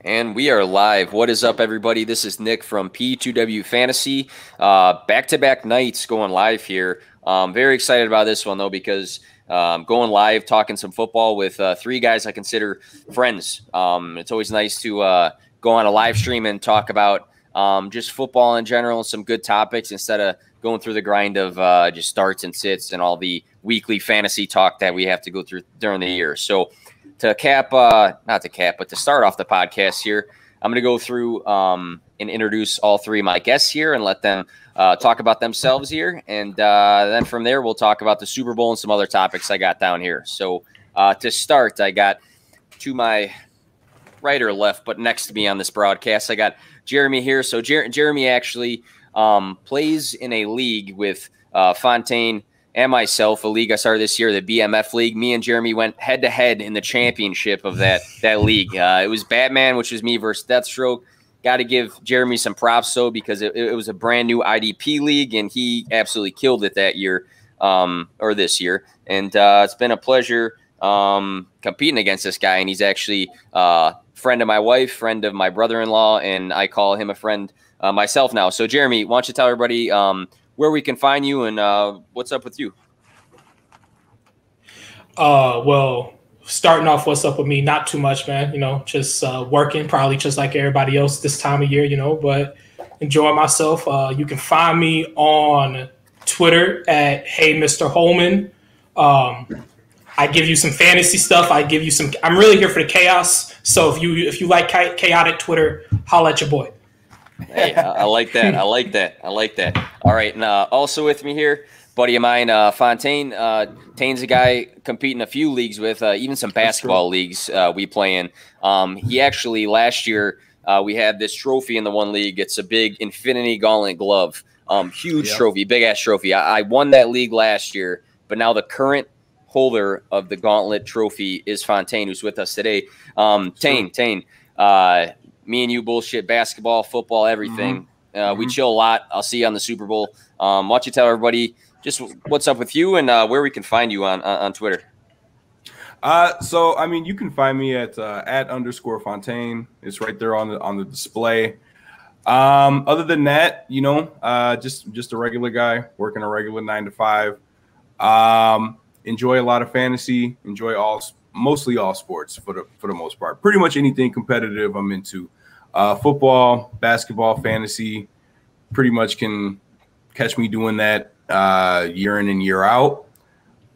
And we are live. What is up, everybody? This is Nick from P2W Fantasy. Back-to-back nights going live here. Very excited about this one, though, because going live, talking some football with three guys I consider friends. It's always nice to go on a live stream and talk about just football in general and some good topics instead of going through the grind of just starts and sits and all the weekly fantasy talk that we have to go through during the year. So to cap, not to cap, but to start off the podcast here, I'm going to go through and introduce all three of my guests here and let them talk about themselves here. And then from there, we'll talk about the Super Bowl and some other topics I got down here. So to start, I got to my right or left, but next to me on this broadcast, I got Jeremy here. So Jeremy actually plays in a league with Fontaine and myself, a league I started this year, the BMF League. Me and Jeremy went head-to-head in the championship of that league. It was Batman, which was me versus Deathstroke. Got to give Jeremy some props, though, because it was a brand-new IDP league, and he absolutely killed it that year, or this year. And it's been a pleasure competing against this guy, and he's actually a friend of my wife, friend of my brother-in-law, and I call him a friend myself now. So, Jeremy, why don't you tell everybody where we can find you and what's up with you? Well, starting off, what's up with me? Not too much, man. You know, just working, probably just like everybody else this time of year, you know, but enjoying myself. You can find me on Twitter at Hey Mr. Holman. I give you some fantasy stuff. I give you some. I'm really here for the chaos. So if you like chaotic Twitter, holla at your boy. Hey, I like that. I like that. I like that. All right. And also with me here, buddy of mine, Fontaine. Taine's a guy competing a few leagues with, even some basketball leagues we play in. He actually, last year, we had this trophy in the one league. It's a big Infinity Gauntlet glove. Huge trophy, big-ass trophy. I won that league last year, but now the current holder of the Gauntlet trophy is Fontaine, who's with us today. Taine, me and you bullshit basketball, football, everything. We chill a lot. I'll see you on the Super Bowl. Why don't you tell everybody just what's up with you and where we can find you on Twitter? So I mean, you can find me at @_Fontaine. It's right there on the display. Other than that, you know, just a regular guy working a regular 9 to 5. Enjoy a lot of fantasy. Enjoy mostly all sports for the most part. Pretty much anything competitive I'm into. Football, basketball, fantasy, pretty much can catch me doing that year in and year out.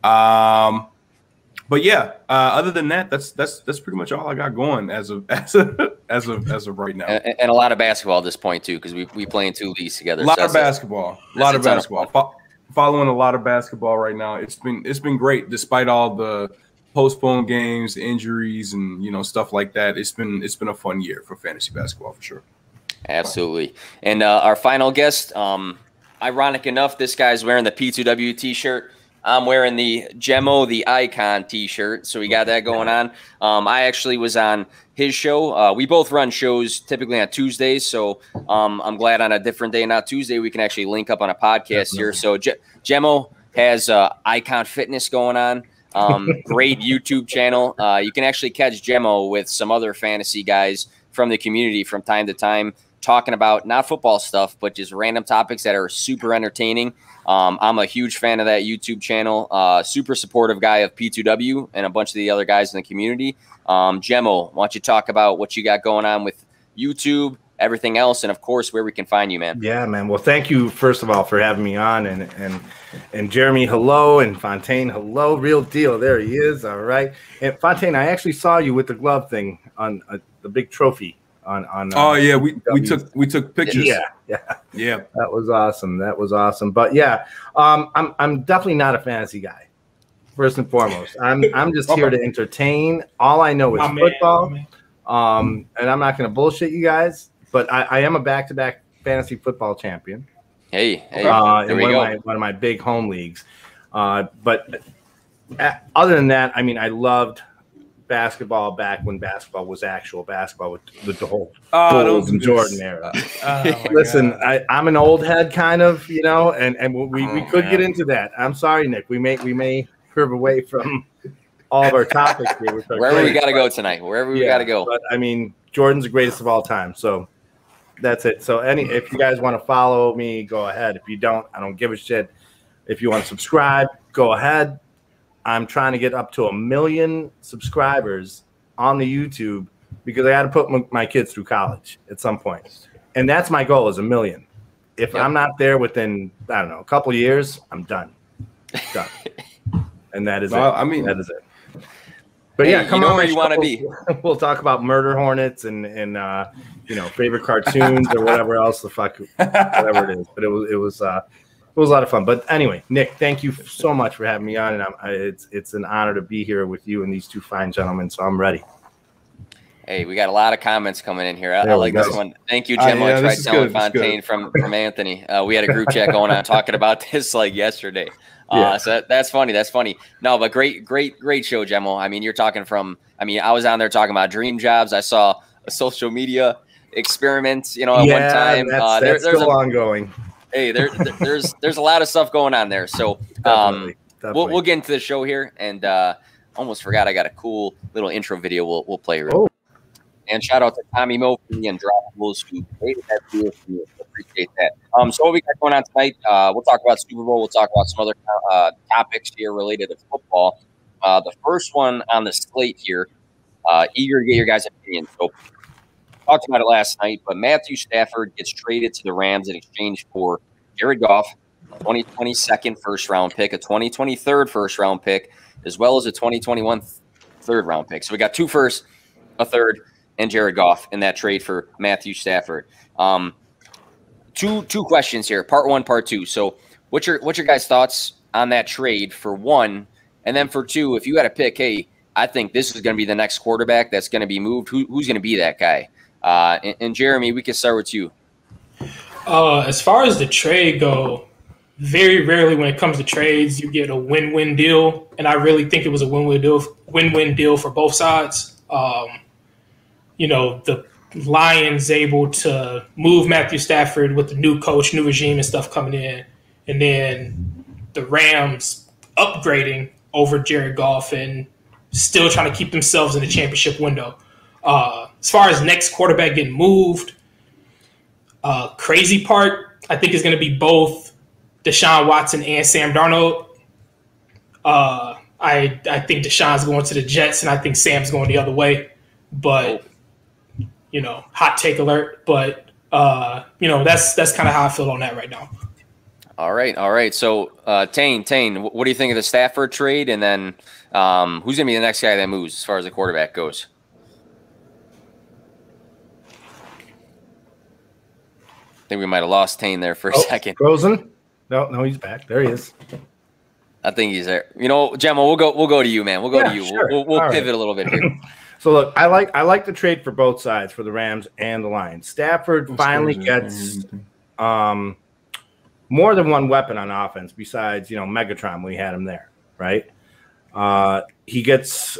But yeah, other than that, that's pretty much all I got going as of right now. And a lot of basketball at this point too, because we play in 2 leagues together. A lot of basketball. Following a lot of basketball right now. It's been great despite all the postponed games, injuries, and you know, stuff like that. It's been a fun year for fantasy basketball for sure. Absolutely. And our final guest, ironic enough, this guy's wearing the P2W t-shirt. I'm wearing the Gemmo the Icon t-shirt, so we got that going on. I actually was on his show. We both run shows typically on Tuesdays, so I'm glad on a different day, not Tuesday, we can actually link up on a podcast here. So Gemmo has Icon Fitness going on. Great YouTube channel. You can actually catch Gemmo with some other fantasy guys from the community from time to time, talking about not football stuff, but just random topics that are super entertaining. I'm a huge fan of that YouTube channel. Super supportive guy of P2W and a bunch of the other guys in the community. Gemmo, why don't you talk about what you got going on with YouTube, everything else, and of course where we can find you, man. Yeah, man. Well, thank you first of all for having me on, and Jeremy, hello, and Fontaine, hello, real deal. There he is. All right, and Fontaine, I actually saw you with the glove thing on the big trophy. Oh yeah, we took pictures. Yeah. That was awesome. But yeah, I'm definitely not a fantasy guy. First and foremost, I'm just here to entertain. All I know is football. And I'm not going to bullshit you guys, but I am a back-to-back fantasy football champion. Hey, in one of my big home leagues. But other than that, I mean, I loved basketball back when basketball was actual basketball with the whole Bulls and Jordan era. Listen, I'm an old head kind of, you know, and we could get into that. I'm sorry, Nick. We may curve away from all of our topics here. Wherever we got to go tonight. Wherever we got to go. But I mean, Jordan's the greatest of all time. So that's it. So if you guys want to follow me, go ahead. If you don't, I don't give a shit. If you want to subscribe, go ahead. I'm trying to get up to 1 million subscribers on the YouTube because I got to put my kids through college at some point. And that's my goal, is 1 million. If I'm not there within, I don't know, a couple of years, I'm done. Done. And that is it. I mean, that is it. But yeah, come on, where you want to be. We'll talk about murder hornets and favorite cartoons or whatever else the fuck, whatever it is. But it was a lot of fun. But anyway, Nick, thank you so much for having me on, and it's an honor to be here with you and these two fine gentlemen. So I'm ready. Hey, we got a lot of comments coming in here. I like this one. Thank you, Jim. Right, Fontaine from Anthony. We had a group chat going on talking about this like yesterday. So that's funny. That's funny. No, but great show, Gemmo. I mean, you're talking from. I mean, I was on there talking about dream jobs. I saw a social media experiment. At one time. That's still ongoing. Hey, there's a lot of stuff going on there. So Definitely. We'll get into the show here, and almost forgot I got a cool little intro video we'll play. And shout out to Tommy Mo for the Undroppables who created that video for me. Appreciate that. So what we got going on tonight? We'll talk about Super Bowl. We'll talk about some other topics here related to football. The first one on the slate here. Eager to get your guys' opinion. So talked about it last night, but Matthew Stafford gets traded to the Rams in exchange for Jared Goff, a 2022 first-round pick, a 2023 first-round pick, as well as a 2021 third-round pick. So we got 2 firsts, a third, and Jared Goff in that trade for Matthew Stafford. Two questions here, part 1, part 2. So what's your guys' thoughts on that trade for 1, and then for 2, if you had to pick, hey, I think this is going to be the next quarterback that's going to be moved, who's going to be that guy? And Jeremy, we can start with you. As far as the trade go, very rarely when it comes to trades, you get a win-win deal. And I really think it was a win-win deal for both sides. The Lions able to move Matthew Stafford with the new coach, new regime and stuff coming in. And then the Rams upgrading over Jared Goff and still trying to keep themselves in the championship window. As far as next quarterback getting moved, crazy part, I think, is going to be both Deshaun Watson and Sam Darnold. I think Deshaun's going to the Jets, and I think Sam's going the other way. But, hot take alert. But, that's kind of how I feel on that right now. All right. So, Tane, what do you think of the Stafford trade? And then who's going to be the next guy that moves as far as the quarterback goes? I think we might have lost Tane there for a second. Frozen? No, he's back. There he is. I think he's there. Gemma, we'll go to you, man. We'll go to you. Sure. We'll pivot a little bit here. So look, I like the trade for both sides, for the Rams and the Lions. Stafford finally gets more than one weapon on offense besides, Megatron when we had him there, right? He gets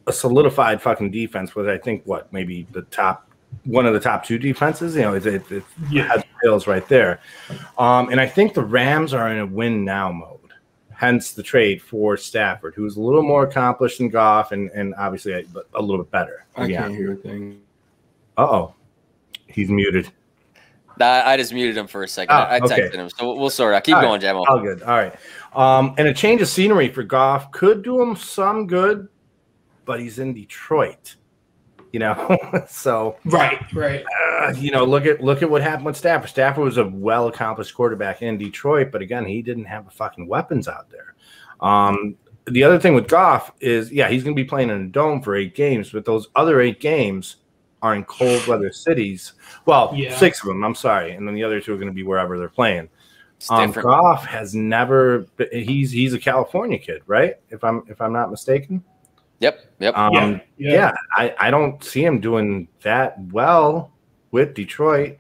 a solidified fucking defense with, I think, maybe one of the top 2 defenses. It has skills right there. And I think the Rams are in a win now mode, hence the trade for Stafford, who's a little more accomplished than Goff and obviously a little bit better. I can't hear a thing. Uh-oh. He's muted. I just muted him for a second. I texted him. So we'll sort it out. Keep going, Gemma. All good. All right. And a change of scenery for Goff could do him some good, but he's in Detroit. So right. Look at what happened with Stafford. Stafford was a well-accomplished quarterback in Detroit, but again, he didn't have the fucking weapons out there. The other thing with Goff is, he's going to be playing in a dome for 8 games, but those other 8 games are in cold weather cities. Well, 6 of them. I'm sorry, and then the other 2 are going to be wherever they're playing. Goff has never. He's a California kid, right? If I'm not mistaken. Yep. I don't see him doing that well with Detroit,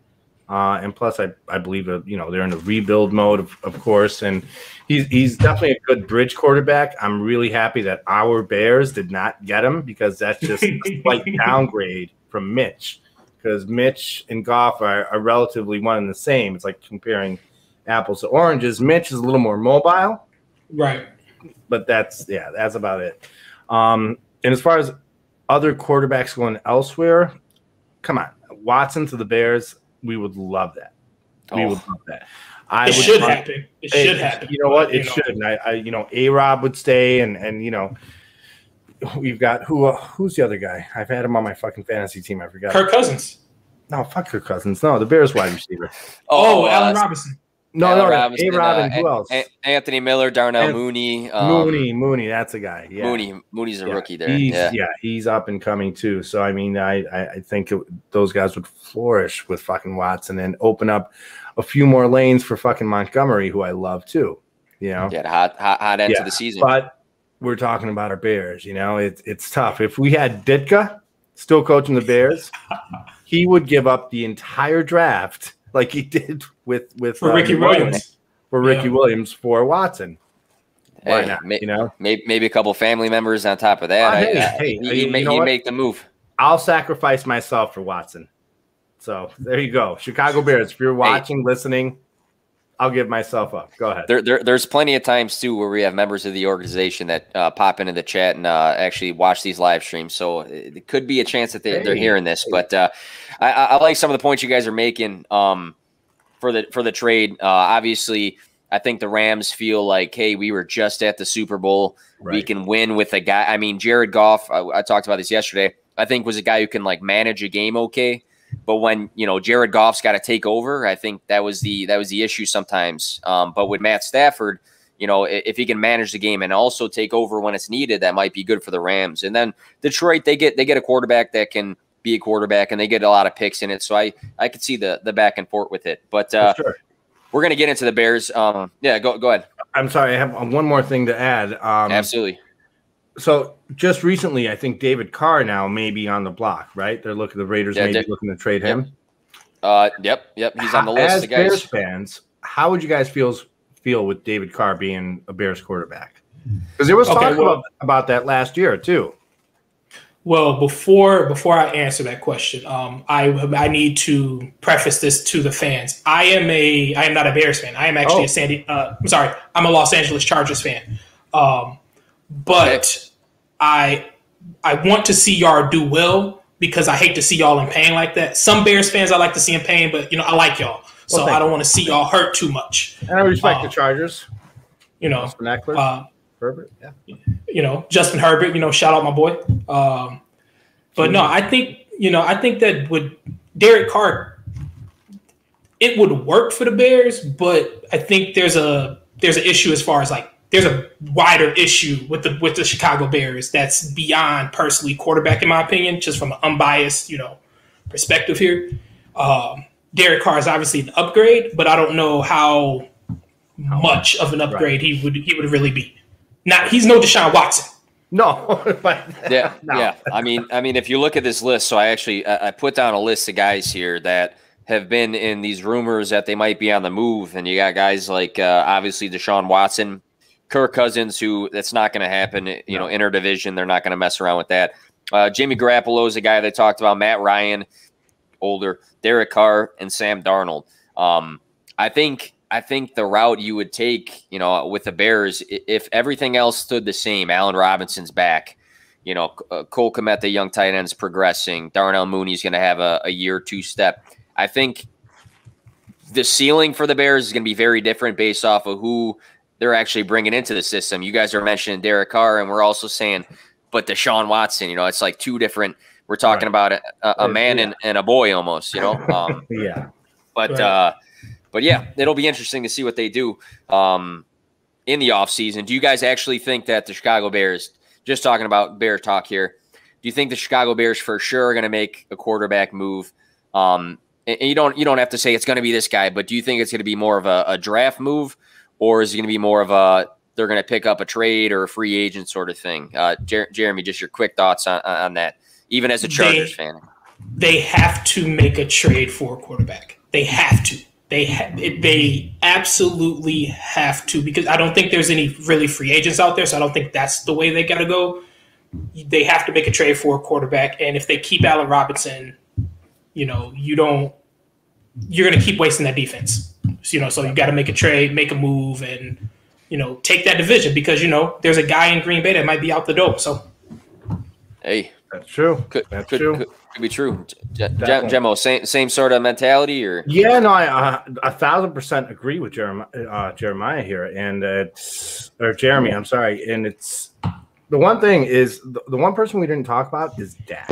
and plus I believe that they're in a rebuild mode, of course, and he's definitely a good bridge quarterback. I'm really happy that our Bears did not get him because that's just a slight downgrade from Mitch, because Mitch and Goff are relatively one and the same. It's like comparing apples to oranges. Mitch is a little more mobile, right? But that's about it. And as far as other quarterbacks going elsewhere, come on, Watson to the Bears. We would love that. We would love that. It should happen. It should happen. You know what? It should. And A-Rob would stay, and we've got who's the other guy? I've had him on my fucking fantasy team. I forgot. Kirk Cousins. No, fuck Kirk Cousins. No, the Bears wide receiver. Allen Robinson. No, A-Rob and who else? Anthony Miller, Darnell Mooney. Mooney, that's a guy. Yeah. Mooney's a rookie there. He's up and coming too. So I mean, I think those guys would flourish with fucking Watson and open up a few more lanes for fucking Montgomery, who I love too. Hot end to the season. But we're talking about our Bears. It's tough. If we had Ditka still coaching the Bears, he would give up the entire draft like he did with Ricky Williams. Ricky Williams for Watson. Why not? Maybe a couple family members on top of that. He'd make the move. I'll sacrifice myself for Watson. So there you go. Chicago Bears, if you're watching, listening, I'll give myself up. Go ahead. There's plenty of times, too, where we have members of the organization that pop into the chat and actually watch these live streams. So it could be a chance that they're hearing this. But I like some of the points you guys are making for the trade. Obviously, I think the Rams feel like, hey, we were just at the Super Bowl. Right. We can win with a guy. I mean, Jared Goff, I talked about this yesterday, I think was a guy who can, manage a game okay. But when, Jared Goff's got to take over, I think that was the issue sometimes. But with Matt Stafford, if he can manage the game and also take over when it's needed, that might be good for the Rams. And then Detroit, they get a quarterback that can be a quarterback, and they get a lot of picks in it. So I could see the back and forth with it. But sure. We're going to get into the Bears. Go ahead. I'm sorry. I have one more thing to add. Absolutely. So just recently, I think David Carr now may be on the block, right? The Raiders may be looking to trade him. Yep. He's on the list. As Bears fans, how would you guys feel with David Carr being a Bears quarterback? Because there was talk about that last year too. Well, before I answer that question, I need to preface this to the fans. I am not a Bears fan. I am actually I'm a Los Angeles Chargers fan. But I want to see y'all do well because I hate to see y'all in pain like that. Some Bears fans I like to see in pain, but I like y'all, so I don't want to see y'all hurt too much. And I respect the Chargers. Justin Eckler, Herbert, Justin Herbert. Shout out my boy. But no, I think that with Derek Carr, it would work for the Bears, but I think there's an issue as far as there's a wider issue with the Chicago Bears that's beyond personally quarterback, in my opinion, just from an unbiased, perspective here. Derek Carr is obviously an upgrade, but I don't know how much of an upgrade he would really be. Now, he's no Deshaun Watson. No. Yeah. I mean, if you look at this list, so I put down a list of guys here that have been in these rumors that they might be on the move, and you got guys like obviously Deshaun Watson, Kirk Cousins, who that's not going to happen. Interdivision, they're not going to mess around with that. Jimmy Garoppolo is a guy they talked about. Matt Ryan, older. Derek Carr and Sam Darnold. I think the route you would take, with the Bears, if everything else stood the same, Allen Robinson's back. Cole Kmet, the young tight end, is progressing. Darnell Mooney's going to have a year or two step. I think the ceiling for the Bears is going to be very different based off of who they're actually bringing into the system. You guys are mentioning Derek Carr, and we're also saying, but Deshaun Watson, it's like two different. We're talking about a man and a boy almost, Yeah. But yeah, it'll be interesting to see what they do in the offseason. Do you guys actually think that the Chicago Bears, just talking about Bear talk here, do you think the Chicago Bears for sure are going to make a quarterback move? And you don't have to say it's going to be this guy, but do you think it's going to be more of a draft move? Or is it going to be more of they're going to pick up a trade or a free agent sort of thing? Jeremy, just your quick thoughts on that, even as a Chargers fan. They have to make a trade for a quarterback. They have to. They absolutely have to, because I don't think there's any really free agents out there, so I don't think that's the way they got to go. They have to make a trade for a quarterback, and if they keep Allen Robinson, you're going to keep wasting that defense. So you got to make a trade, make a move, and take that division, because there's a guy in Green Bay that might be out the door. So, hey, That's true. Could be true. Gemmo, same sort of mentality, or yeah, no, I 1,000% agree with Jeremiah here, and Jeremy. I'm sorry, and it's the one thing is the one person we didn't talk about is Dak,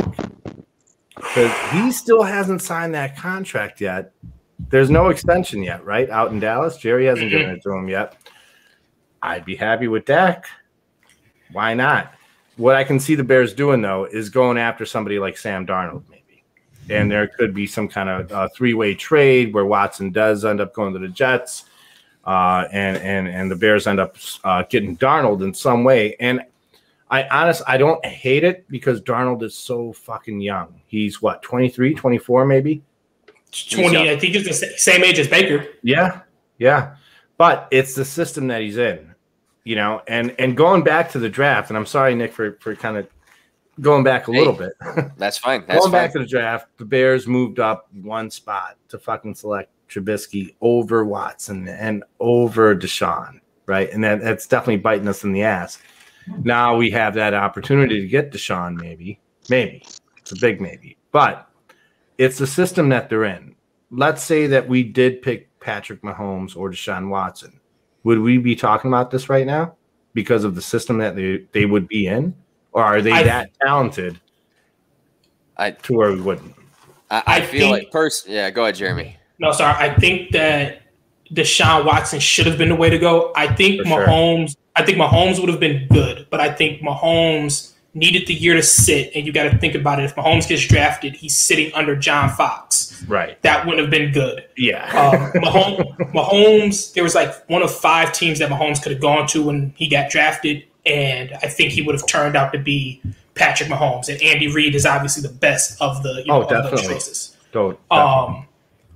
because he still hasn't signed that contract yet. There's no extension yet, right? Out in Dallas, Jerry hasn't given it to him yet. I'd be happy with Dak. Why not? What I can see the Bears doing, though, is going after somebody like Sam Darnold, maybe. And there could be some kind of three-way trade where Watson does end up going to the Jets, and the Bears end up getting Darnold in some way. And I don't hate it because Darnold is so fucking young. He's, 23, 24 maybe? 20, I think he's the same age as Baker. Yeah. But it's the system that he's in. And going back to the draft, and I'm sorry, Nick, for kind of going back a little bit. That's fine. Going back to the draft, the Bears moved up one spot to fucking select Trubisky over Watson and over Deshaun, right? And that's definitely biting us in the ass. Now we have that opportunity to get Deshaun, maybe. It's a big maybe. But it's the system that they're in. Let's say that we did pick Patrick Mahomes or Deshaun Watson. Would we be talking about this right now because of the system that they would be in? Or are they that talented to where we wouldn't? I feel like yeah, go ahead, Jeremy. No, sorry. I think that Deshaun Watson should have been the way to go. I think Mahomes would have been good, but I think Mahomes needed the year to sit, and you got to think about it. If Mahomes gets drafted, he's sitting under John Fox. Right. That wouldn't have been good. Yeah. Mahomes, there was like one of 5 teams that Mahomes could have gone to when he got drafted, and I think he would have turned out to be Patrick Mahomes. And Andy Reid is obviously the best of the of those choices. Definitely.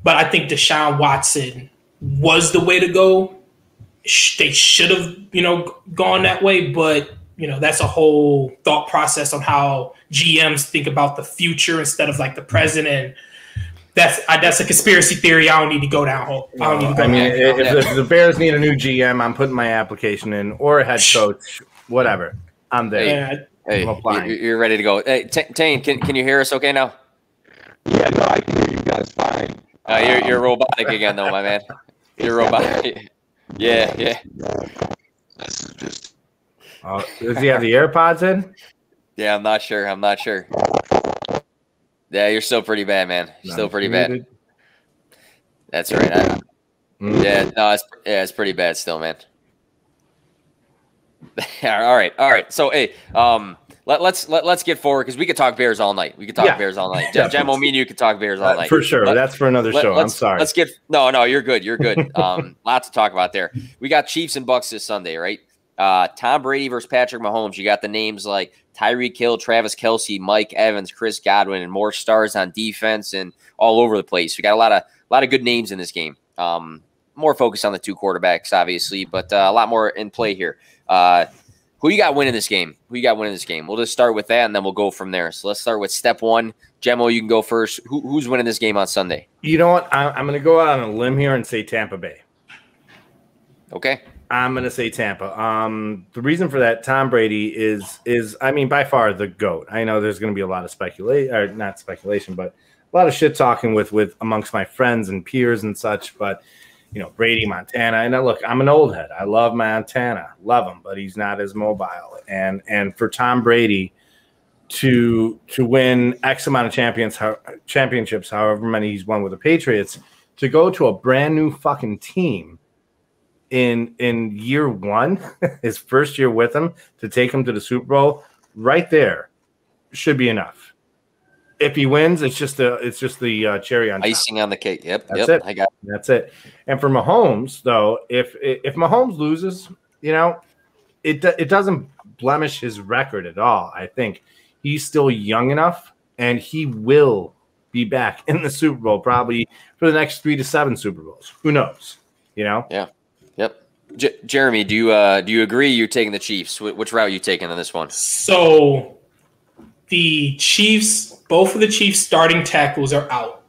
But I think Deshaun Watson was the way to go. They should have, gone that way, but that's a whole thought process on how GMs think about the future instead of like the present. And that's a conspiracy theory. I don't need to go down hole. If the Bears need a new GM, I'm putting my application in, or a head coach, whatever. I'm there. Hey, you're ready to go. Hey, Tane, can you hear us okay now? Yeah, no, I can hear you guys fine. You're robotic again, though, my man. You're robotic. Yeah. This is just. Does he have the AirPods in? Yeah, I'm not sure. Yeah, you're still pretty bad, man. Still pretty bad. That's right. Yeah, no, it's pretty bad still, man. All right. So, hey, let's get forward because we could talk Bears all night. Bears all night. Gemmo, me and you could talk Bears all night for sure. That's for another show. I'm sorry. Let's get no. You're good. Lots to talk about there. We got Chiefs and Bucks this Sunday, right? Tom Brady versus Patrick Mahomes. You got the names like Tyreek Hill, Travis Kelce, Mike Evans, Chris Godwin, and more stars on defense and all over the place. We got a lot of good names in this game. More focus on the 2 quarterbacks, obviously, but a lot more in play here. Who you got winning this game? We'll just start with that, and then we'll go from there. So let's start with step 1. Gemmo, you can go first. Who's winning this game on Sunday? You know what? I'm going to go out on a limb here and say Tampa Bay. Okay. I'm going to say Tampa. The reason for that, Tom Brady is by far the GOAT. I know there's going to be a lot of speculation, or not speculation, but a lot of shit talking with amongst my friends and peers and such. But, Brady, Montana. And look, I'm an old head. I love Montana. Love him, but he's not as mobile. And for Tom Brady to win X amount of championships, however many he's won with the Patriots, to go to a brand new fucking team in year 1, his first year with him, to take him to the Super Bowl, right there should be enough. If he wins, it's just the cherry on top. Icing on the cake. Yep. That's it. That's it. And for Mahomes, though, if Mahomes loses, it doesn't blemish his record at all. I think he's still young enough, and he will be back in the Super Bowl probably for the next 3 to 7 Super Bowls. Who knows? Yeah. Yep. Jeremy, do you agree? You're taking the Chiefs. Which route are you taking on this one? So the Chiefs, both of the Chiefs' starting tackles are out,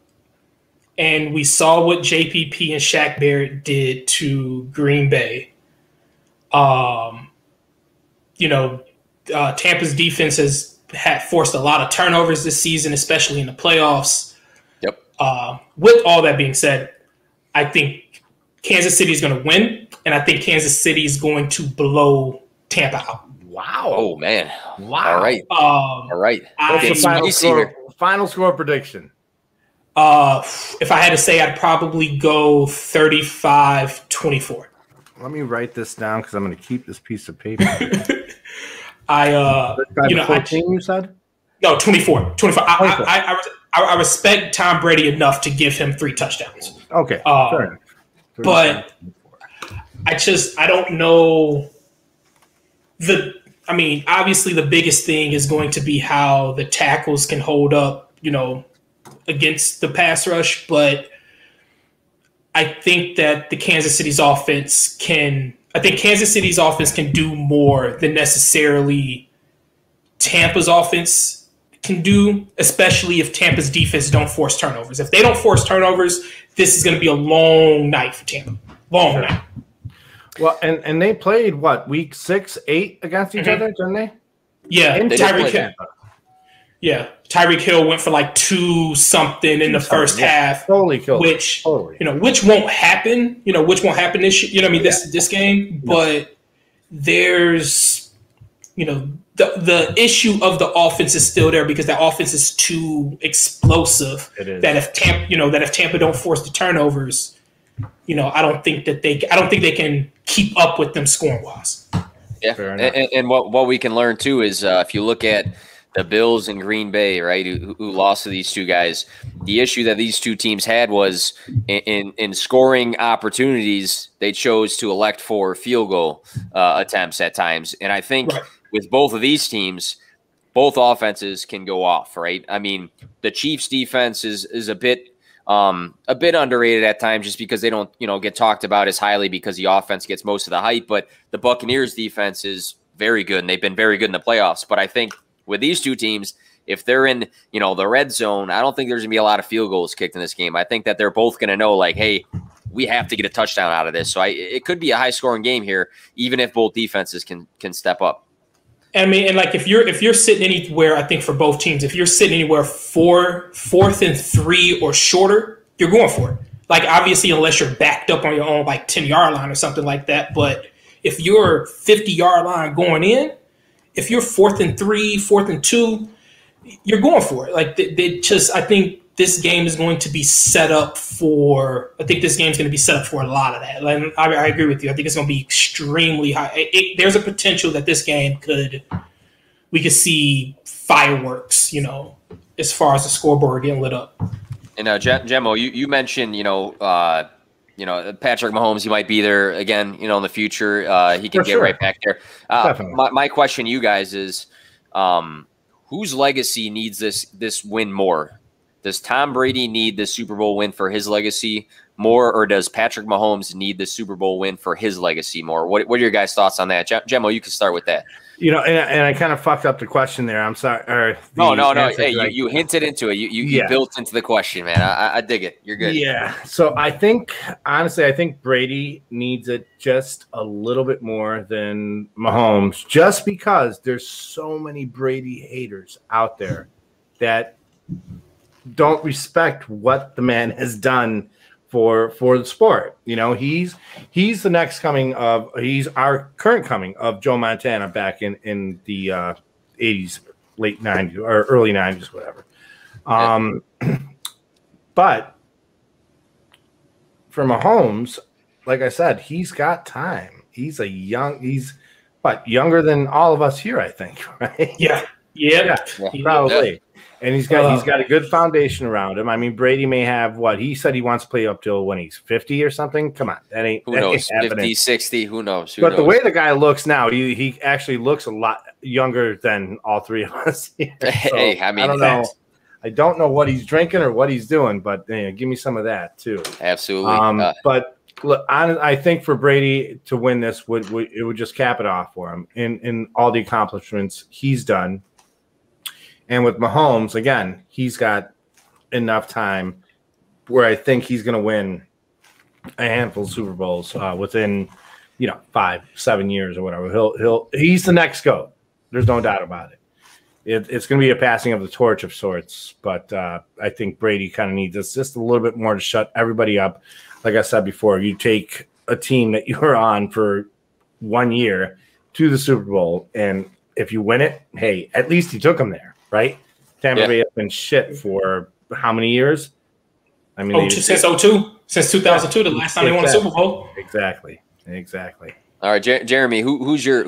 and we saw what JPP and Shaq Barrett did to Green Bay. Tampa's defense had forced a lot of turnovers this season, especially in the playoffs. Yep. With all that being said, I think Kansas City is going to win, and I think Kansas City is going to blow Tampa out. Wow. Oh, man. Wow. All right. All right. What's the final score prediction? If I had to say, I'd probably go 35-24. Let me write this down because I'm going to keep this piece of paper. You said? No, 24. 24. I respect Tom Brady enough to give him 3 touchdowns. Okay. But I don't know. Obviously the biggest thing is going to be how the tackles can hold up, against the pass rush. But I think that Kansas City's offense can do more than necessarily Tampa's offense can do, especially if Tampa's defense don't force turnovers. If they don't force turnovers, this is going to be a long night for Tampa. Long night. Well, and they played, week 6, 8 against each other, didn't they? Yeah, Tyreek Hill. Yeah, Tyreek Hill went for 2-something in the first half. Totally killed. Which won't happen. Which won't happen this year. This game. No. But there's, the issue of the offense is still there because the offense is too explosive. It is. That if Tampa don't force the turnovers, I don't think they can keep up with them scoring wise. Yeah, and what we can learn too is if you look at the Bills and Green Bay, right, who lost to these two guys, the issue that these two teams had was in scoring opportunities, they chose to elect for field goal attempts at times. And I think with both of these teams, both offenses can go off, right? I mean, the Chiefs defense is a bit underrated at times just because they don't, get talked about as highly because the offense gets most of the hype. But the Buccaneers defense is very good, and they've been very good in the playoffs. But I think with these two teams, if they're in, the red zone, I don't think there's going to be a lot of field goals kicked in this game. I think that they're both going to know, hey, we have to get a touchdown out of this. So it could be a high-scoring game here, even if both defenses can step up. I mean, and if you're sitting anywhere, I think for both teams, if you're sitting anywhere 4th and 3 or shorter, you're going for it. Obviously, unless you're backed up on your own 10-yard line or something like that. But if you're 50-yard line going in, if you're 4th and 3, 4th and 2, you're going for it. I think this game is going to be set up for. I think this game's going to be set up for a lot of that. I agree with you. I think it's going to be extremely high. There's a potential that this game we could see fireworks. As far as the scoreboard getting lit up. And Gemmo, you mentioned Patrick Mahomes, he might be there again, in the future. He can get right back there. My question to you guys is, whose legacy needs this win more? Does Tom Brady need the Super Bowl win for his legacy more, or does Patrick Mahomes need the Super Bowl win for his legacy more? What are your guys' thoughts on that? Gemmo, you can start with that. And I kind of fucked up the question there. I'm sorry. No. Hey, you hinted into it. You built into the question, man. I dig it. You're good. Yeah. So I think Brady needs it just a little bit more than Mahomes, just because there's so many Brady haters out there that don't respect what the man has done for the sport. He's the next coming of, he's our current coming of Joe Montana back in the 80s, late 90s or early 90s, whatever. But for Mahomes, like I said, he's got time. He's younger than all of us here, I think, right? Yeah, probably. Yeah. And he's got a good foundation around him. I mean, Brady may have he said he wants to play up till when he's 50 or something. Come on, who knows? 50, 60, who knows? But the way the guy looks now, he actually looks a lot younger than all three of us here. Hey, I don't know. I don't know what he's drinking or what he's doing, but give me some of that too. Absolutely. But look, I think for Brady to win this would just cap it off for him in all the accomplishments he's done. And with Mahomes, again, he's got enough time where I think he's going to win a handful of Super Bowls within, 5-7 years or whatever. He's the next GOAT. There's no doubt about it. it's going to be a passing of the torch of sorts. But I think Brady kind of needs us just a little bit more to shut everybody up. Like I said before, you take a team that you were on for 1 year to the Super Bowl, and if you win it, hey, at least you took them there, right? Tampa Bay has been shit for how many years? I mean, since 2002, since 2002, the last time they won the Super Bowl. Exactly. All right, Jeremy, who's your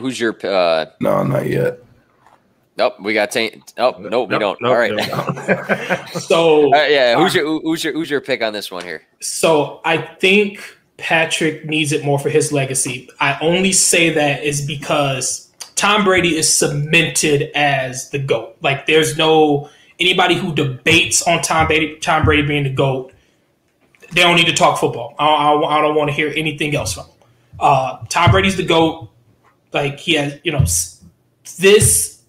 No, not yet. Nope, we got we don't. All right. So yeah, who's your pick on this one here? So I think Patrick needs it more for his legacy. I only say that is because Tom Brady is cemented as the GOAT. Like, there's no anybody who debates on Tom Brady being the GOAT. They don't need to talk football. I don't want to hear anything else from him. Tom Brady's the GOAT. Like, he has, this.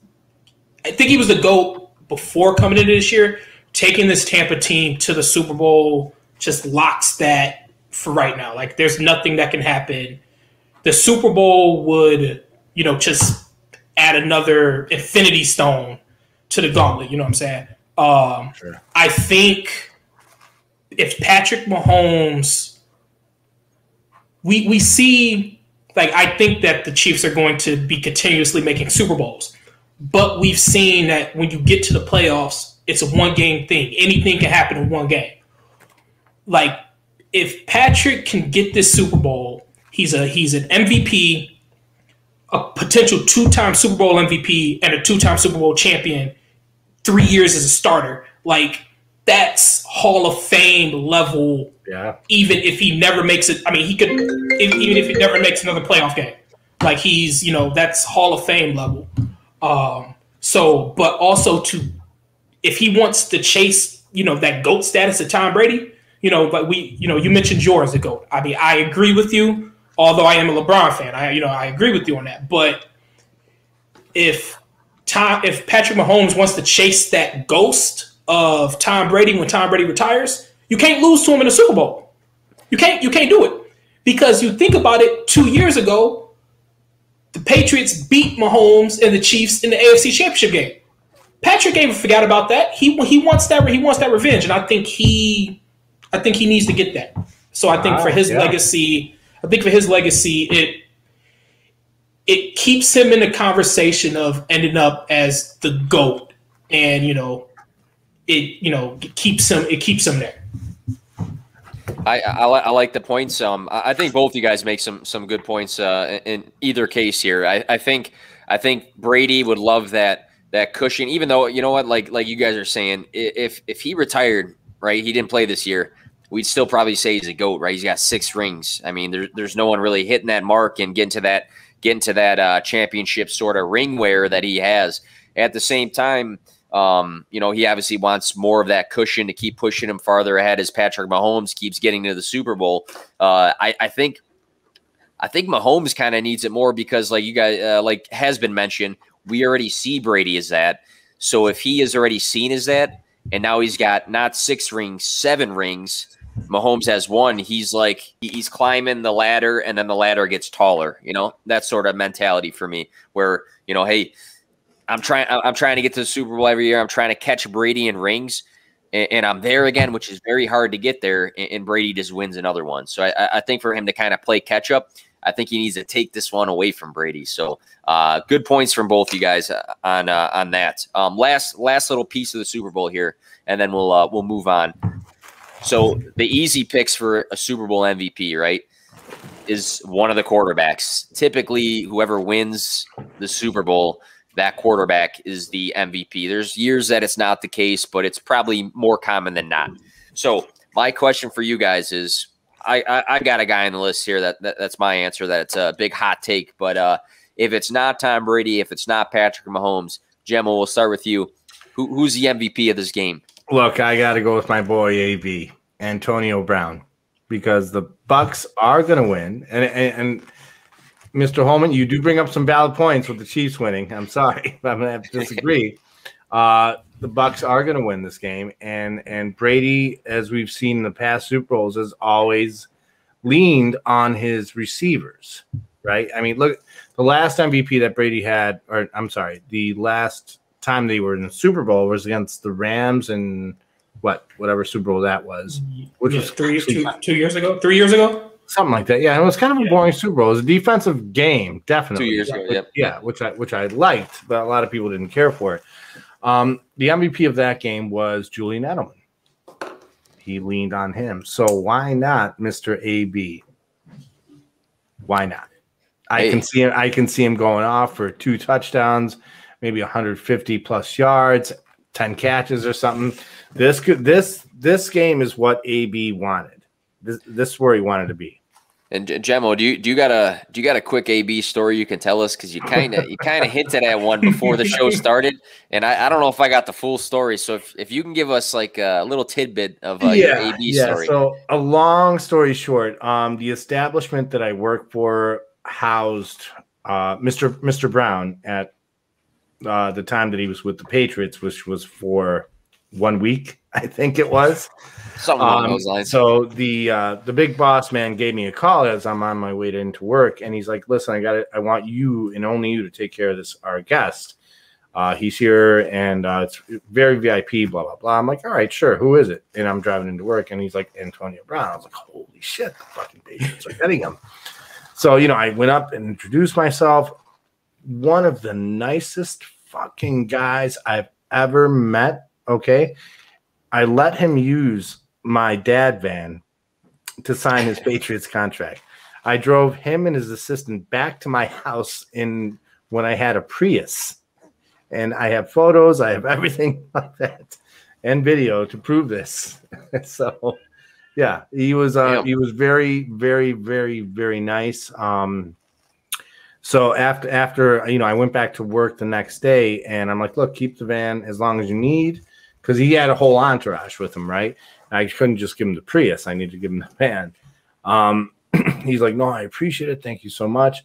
I think he was the GOAT before coming into this year. Taking this Tampa team to the Super Bowl just locks that for right now. Like, there's nothing that can happen. The Super Bowl would, just add another infinity stone to the gauntlet. You know what I'm saying? Sure. I think if Patrick Mahomes, we see, like, I think that the Chiefs are going to be continuously making Super Bowls. But we've seen that when you get to the playoffs, it's a one-game thing. Anything can happen in one game. Like, if Patrick can get this Super Bowl, he's an MVP, a potential 2-time Super Bowl MVP, and a 2-time Super Bowl champion, 3 years as a starter. Like, that's Hall of Fame level. Yeah. Even if he never makes it, I mean, he could, even if he never makes another playoff game. Like, he's, that's Hall of Fame level. But also if he wants to chase, that GOAT status of Tom Brady, but you mentioned yours, the GOAT. I mean, I agree with you, although I am a LeBron fan. I agree with you on that. But if Patrick Mahomes wants to chase that ghost of Tom Brady when Tom Brady retires, you can't lose to him in a Super Bowl. You can't do it. Because you think about it, 2 years ago, the Patriots beat Mahomes and the Chiefs in the AFC Championship game. Patrick even forgot about that. He wants that revenge, and I think he needs to get that. So I think for his legacy, it keeps him in the conversation of ending up as the GOAT, and it keeps him there. I like the points. I think both you guys make some good points in either case here. I think Brady would love that cushion, even though, you know what, like you guys are saying, if he retired, right, he didn't play this year, we'd still probably say he's a GOAT, right? He's got 6 rings. I mean, there's no one really hitting that mark and getting to that championship sort of ring wear that he has. At the same time, he obviously wants more of that cushion to keep pushing him farther ahead as Patrick Mahomes keeps getting to the Super Bowl. I think Mahomes kind of needs it more because, like you guys, like has been mentioned, we already see Brady as that. So if he is already seen as that, and now he's got not 6 rings, 7 rings, Mahomes has 1. He's climbing the ladder, and then the ladder gets taller. That sort of mentality for me, where hey, I'm trying to get to the Super Bowl every year. I'm trying to catch Brady in rings, and I'm there again, which is very hard to get there. And Brady just wins another one. So I think for him to kind of play catch up, I think he needs to take this one away from Brady. So good points from both you guys on that. Last little piece of the Super Bowl here, and then we'll move on. So the easy picks for a Super Bowl MVP, right, is one of the quarterbacks. Typically, whoever wins the Super Bowl, that quarterback is the MVP. There's years that it's not the case, but it's probably more common than not. So my question for you guys is, I got a guy on the list here that's my answer. That's a big hot take, but if it's not Tom Brady, if it's not Patrick Mahomes, Gemma, we'll start with you. Who's the MVP of this game? Look, I got to go with my boy AB, Antonio Brown, because the Bucks are going to win, and Mr. Holman, you do bring up some valid points with the Chiefs winning. I'm sorry, I'm going to have to disagree. The Bucks are going to win this game, and Brady, as we've seen in the past Super Bowls, has always leaned on his receivers, right? I mean, look, the last MVP that Brady had, or I'm sorry, the last time they were in the Super Bowl was against the Rams and whatever Super Bowl that was, which was 2 years ago, 3 years ago. something like that. Yeah, it was kind of a boring Super Bowl. It was a defensive game, definitely. 2 years ago, yep. Yeah, which I liked, but a lot of people didn't care for it. The MVP of that game was Julian Edelman. He leaned on him. So why not Mr. AB? Why not? I can see him going off for 2 touchdowns, maybe 150 plus yards, 10 catches or something. This game is what AB wanted. This is where he wanted to be. And Gemmo, do you got a quick AB story you can tell us? Because you kind of hinted at one before the show started, and I don't know if I got the full story. So if you can give us like a little tidbit of your AB story. So a long story short, the establishment that I work for housed Mr. Brown at the time that he was with the Patriots, which was for 1 week, I think it was. Something along those lines. So the big boss man gave me a call as I'm on my way into work, and he's like, "Listen, I want you and only you to take care of our guest. He's here, and it's very VIP, blah blah blah." I'm like, "All right, sure. Who is it?" And I'm driving into work, and he's like, "Antonio Brown." I was like, "Holy shit, the fucking Patriots are getting him." So I went up and introduced myself. One of the nicest fucking guys I've ever met. Okay, I let him use my dad van to sign his Patriots contract. I drove him and his assistant back to my house when I had a Prius, and I have photos, I have everything like that, and video to prove this. So, yeah, he was very, very, very, very nice. So after I went back to work the next day, and I'm like, look, keep the van as long as you need, because he had a whole entourage with him, right? I couldn't just give him the Prius. I needed to give him the van. He's like, no, I appreciate it. Thank you so much.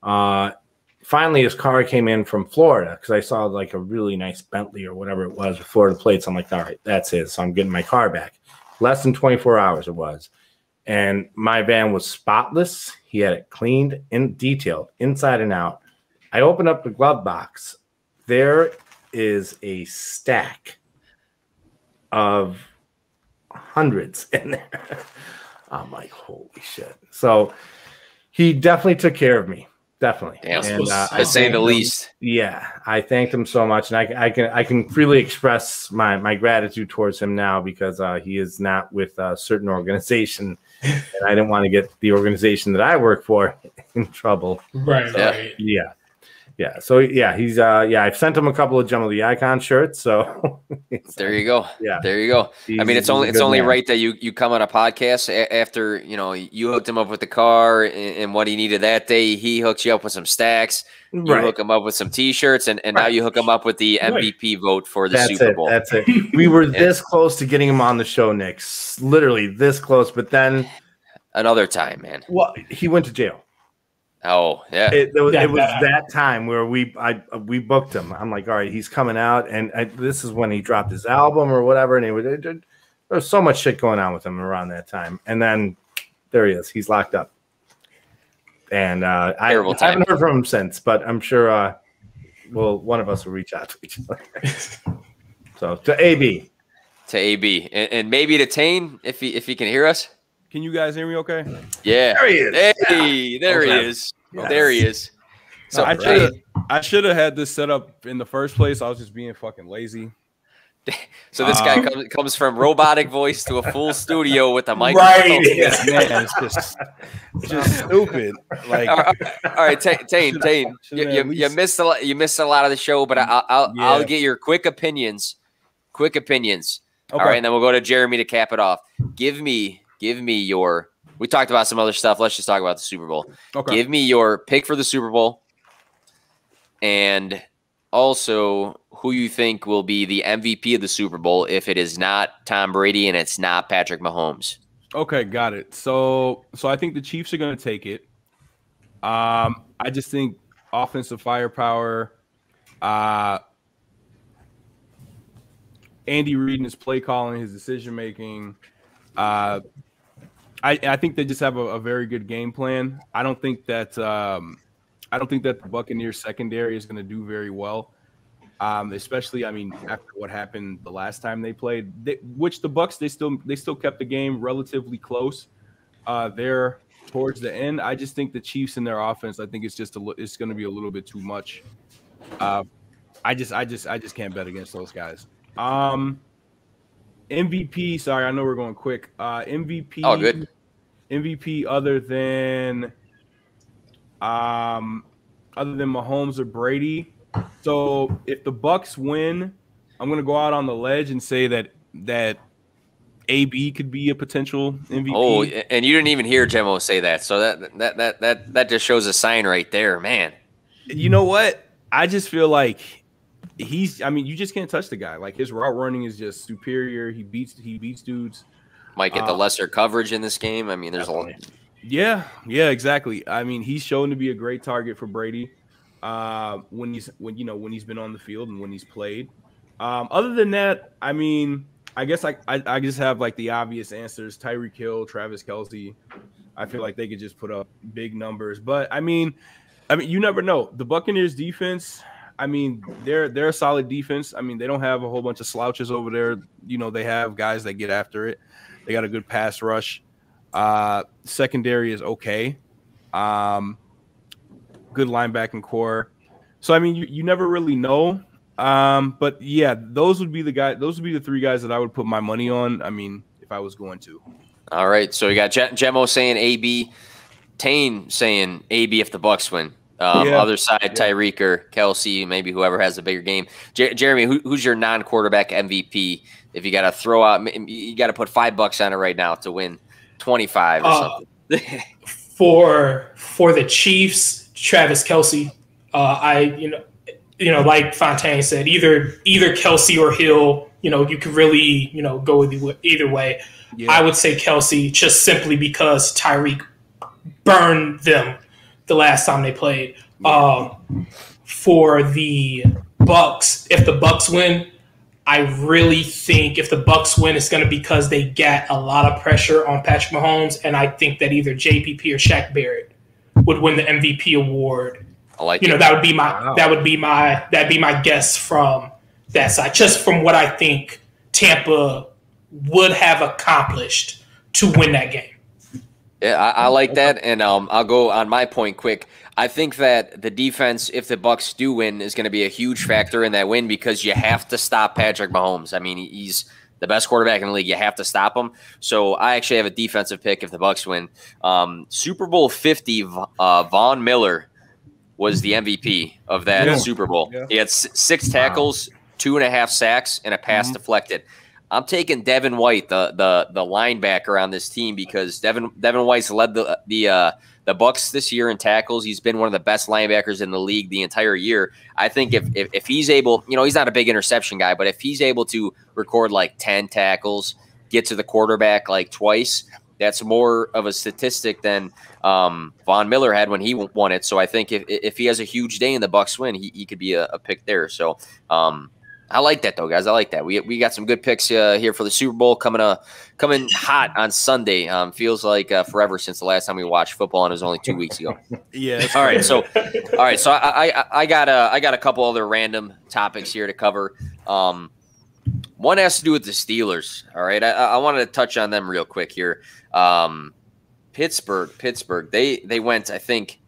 Finally, his car came in from Florida because I saw like a really nice Bentley or whatever it was with Florida plates. I'm like, all right, that's his. So I'm getting my car back. Less than 24 hours it was. And my van was spotless. He had it cleaned and detailed inside and out. I opened up the glove box. There is a stack of hundreds in there. I'm like, holy shit. So he definitely took care of me. Definitely. Damn, and, to say the least. Yeah, I thanked him so much, and I can freely express my gratitude towards him now because he is not with a certain organization, and I didn't want to get the organization that I work for in trouble. Right. So, right. Yeah. So he's I've sent him a couple of Gem of the Icon shirts. So there you go. Yeah. There you go. I mean, it's only right that you come on a podcast after you hooked him up with the car and what he needed that day. He hooks you up with some stacks. You hook him up with some T-shirts, and now you hook him up with the MVP vote for the Super Bowl. That's it. We were this close to getting him on the show, Nick. Literally this close, but then another time, man. Well, he went to jail. Oh, yeah. It was that time where we booked him. I'm like, all right, he's coming out, and this is when he dropped his album or whatever, and there was so much shit going on with him around that time. And then there he is. He's locked up. And I haven't heard from him since, but I'm sure one of us will reach out to each other. So to AB. To AB. And maybe to Tane, if he can hear us. Can you guys hear me okay? Yeah. There he is. Hey, there he is. Yes. There he is. So I should have had this set up in the first place. I was just being fucking lazy. So this guy comes from robotic voice to a full studio with a microphone. Right. Man, it's just stupid. Like, all right, Tane, you missed a lot. You missed a lot of the show, but I'll get your quick opinions. Okay. All right, and then we'll go to Jeremy to cap it off. Give me your. We talked about some other stuff. Let's just talk about the Super Bowl. Okay. Give me your pick for the Super Bowl, and also who you think will be the MVP of the Super Bowl if it is not Tom Brady and it's not Patrick Mahomes. Okay, got it. So I think the Chiefs are going to take it. I just think offensive firepower. Andy Reid and his play calling, his decision making. I think they just have a very good game plan. I don't think that the Buccaneers secondary is going to do very well. Especially, I mean, after what happened the last time they played, which the Bucks they still kept the game relatively close. There towards the end, I just think the Chiefs and their offense, I think it's going to be a little bit too much. I just can't bet against those guys. MVP. Sorry, I know we're going quick. MVP. Oh, good. MVP other than Mahomes or Brady. So if the Bucks win, I'm going to go out on the ledge and say that AB could be a potential MVP. Oh, and you didn't even hear Jemo say that. So that just shows a sign right there, man. You know what? I just feel like you just can't touch the guy. Like, his route running is just superior. He beats dudes. Might get the lesser coverage in this game. I mean, there's a lot. Yeah, exactly. I mean, he's shown to be a great target for Brady when he's been on the field and when he's played. Other than that, I mean, I guess I just have like the obvious answers: Tyreek Hill, Travis Kelce. I feel like they could just put up big numbers. But I mean, you never know. The Buccaneers defense, I mean, they're a solid defense. I mean, they don't have a whole bunch of slouches over there. You know, they have guys that get after it. They got a good pass rush. Secondary is okay. Good linebacking core. So I mean, you never really know. But yeah, those would be the three guys that I would put my money on. I mean, if I was going to. All right, so we got Jemo saying AB, Tane saying AB if the Bucks win. Other side, Tyreek or Kelce, maybe whoever has a bigger game. Jeremy, who's your non-quarterback MVP? If you got to throw out, you got to put $5 on it right now to win 25 or something. For the Chiefs, Travis Kelce. Like Fontaine said, either Kelce or Hill. You could really go with either way. Yeah. I would say Kelce just simply because Tyreek burned them the last time they played. For the Bucks, if the Bucks win, I really think if the Bucks win, it's going to be because they get a lot of pressure on Patrick Mahomes, and I think that either JPP or Shaq Barrett would win the MVP award. I like it. That'd be my guess from that side, just from what I think Tampa would have accomplished to win that game. Yeah, I like that, and I'll go on my point quick. I think that the defense, if the Bucks do win, is going to be a huge factor in that win because you have to stop Patrick Mahomes. I mean, he's the best quarterback in the league. You have to stop him. So I actually have a defensive pick if the Bucks win. Super Bowl 50, Von Miller was the MVP of that Super Bowl. Yeah. He had 6 tackles, 2.5 sacks, and a pass deflected. I'm taking Devin White, the linebacker on this team, because Devin White's led the Bucks this year in tackles. He's been one of the best linebackers in the league the entire year. I think if he's able, he's not a big interception guy, but if he's able to record like 10 tackles, get to the quarterback like twice, that's more of a statistic than Von Miller had when he won it. So I think if he has a huge day and the Bucks win, he could be a pick there. So I like that, though, guys. I like that. We got some good picks here for the Super Bowl coming hot on Sunday. Feels like forever since the last time we watched football, and it was only 2 weeks ago. Yeah. All right. So I got a couple other random topics here to cover. One has to do with the Steelers. All right. I wanted to touch on them real quick here. Pittsburgh. They went. I think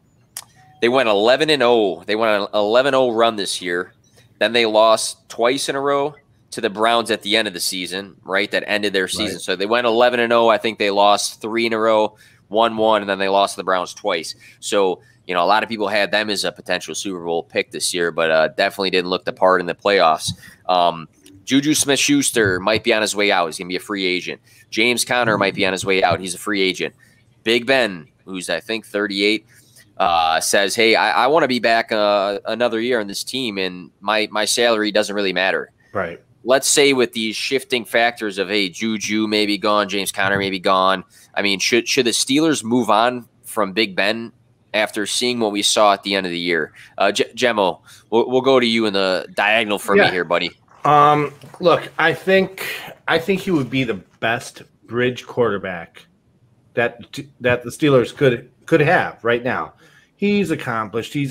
they went 11-0. They went an 11-0 run this year. Then they lost twice in a row to the Browns at the end of the season, right? That ended their season. Right. So they went 11-0. I think they lost 3 in a row, 1-1, and then they lost to the Browns twice. So, a lot of people had them as a potential Super Bowl pick this year, but definitely didn't look the part in the playoffs. Juju Smith-Schuster might be on his way out. He's going to be a free agent. James Conner might be on his way out. He's a free agent. Big Ben, who's I think 38, says, hey, I want to be back another year on this team, and my salary doesn't really matter. Right. Let's say with these shifting factors of, hey, Juju may be gone, James Conner may be gone. I mean, should the Steelers move on from Big Ben after seeing what we saw at the end of the year? Jemo, we'll go to you in the diagonal for me here, buddy. Look, I think he would be the best bridge quarterback that the Steelers could have right now. he's accomplished. He's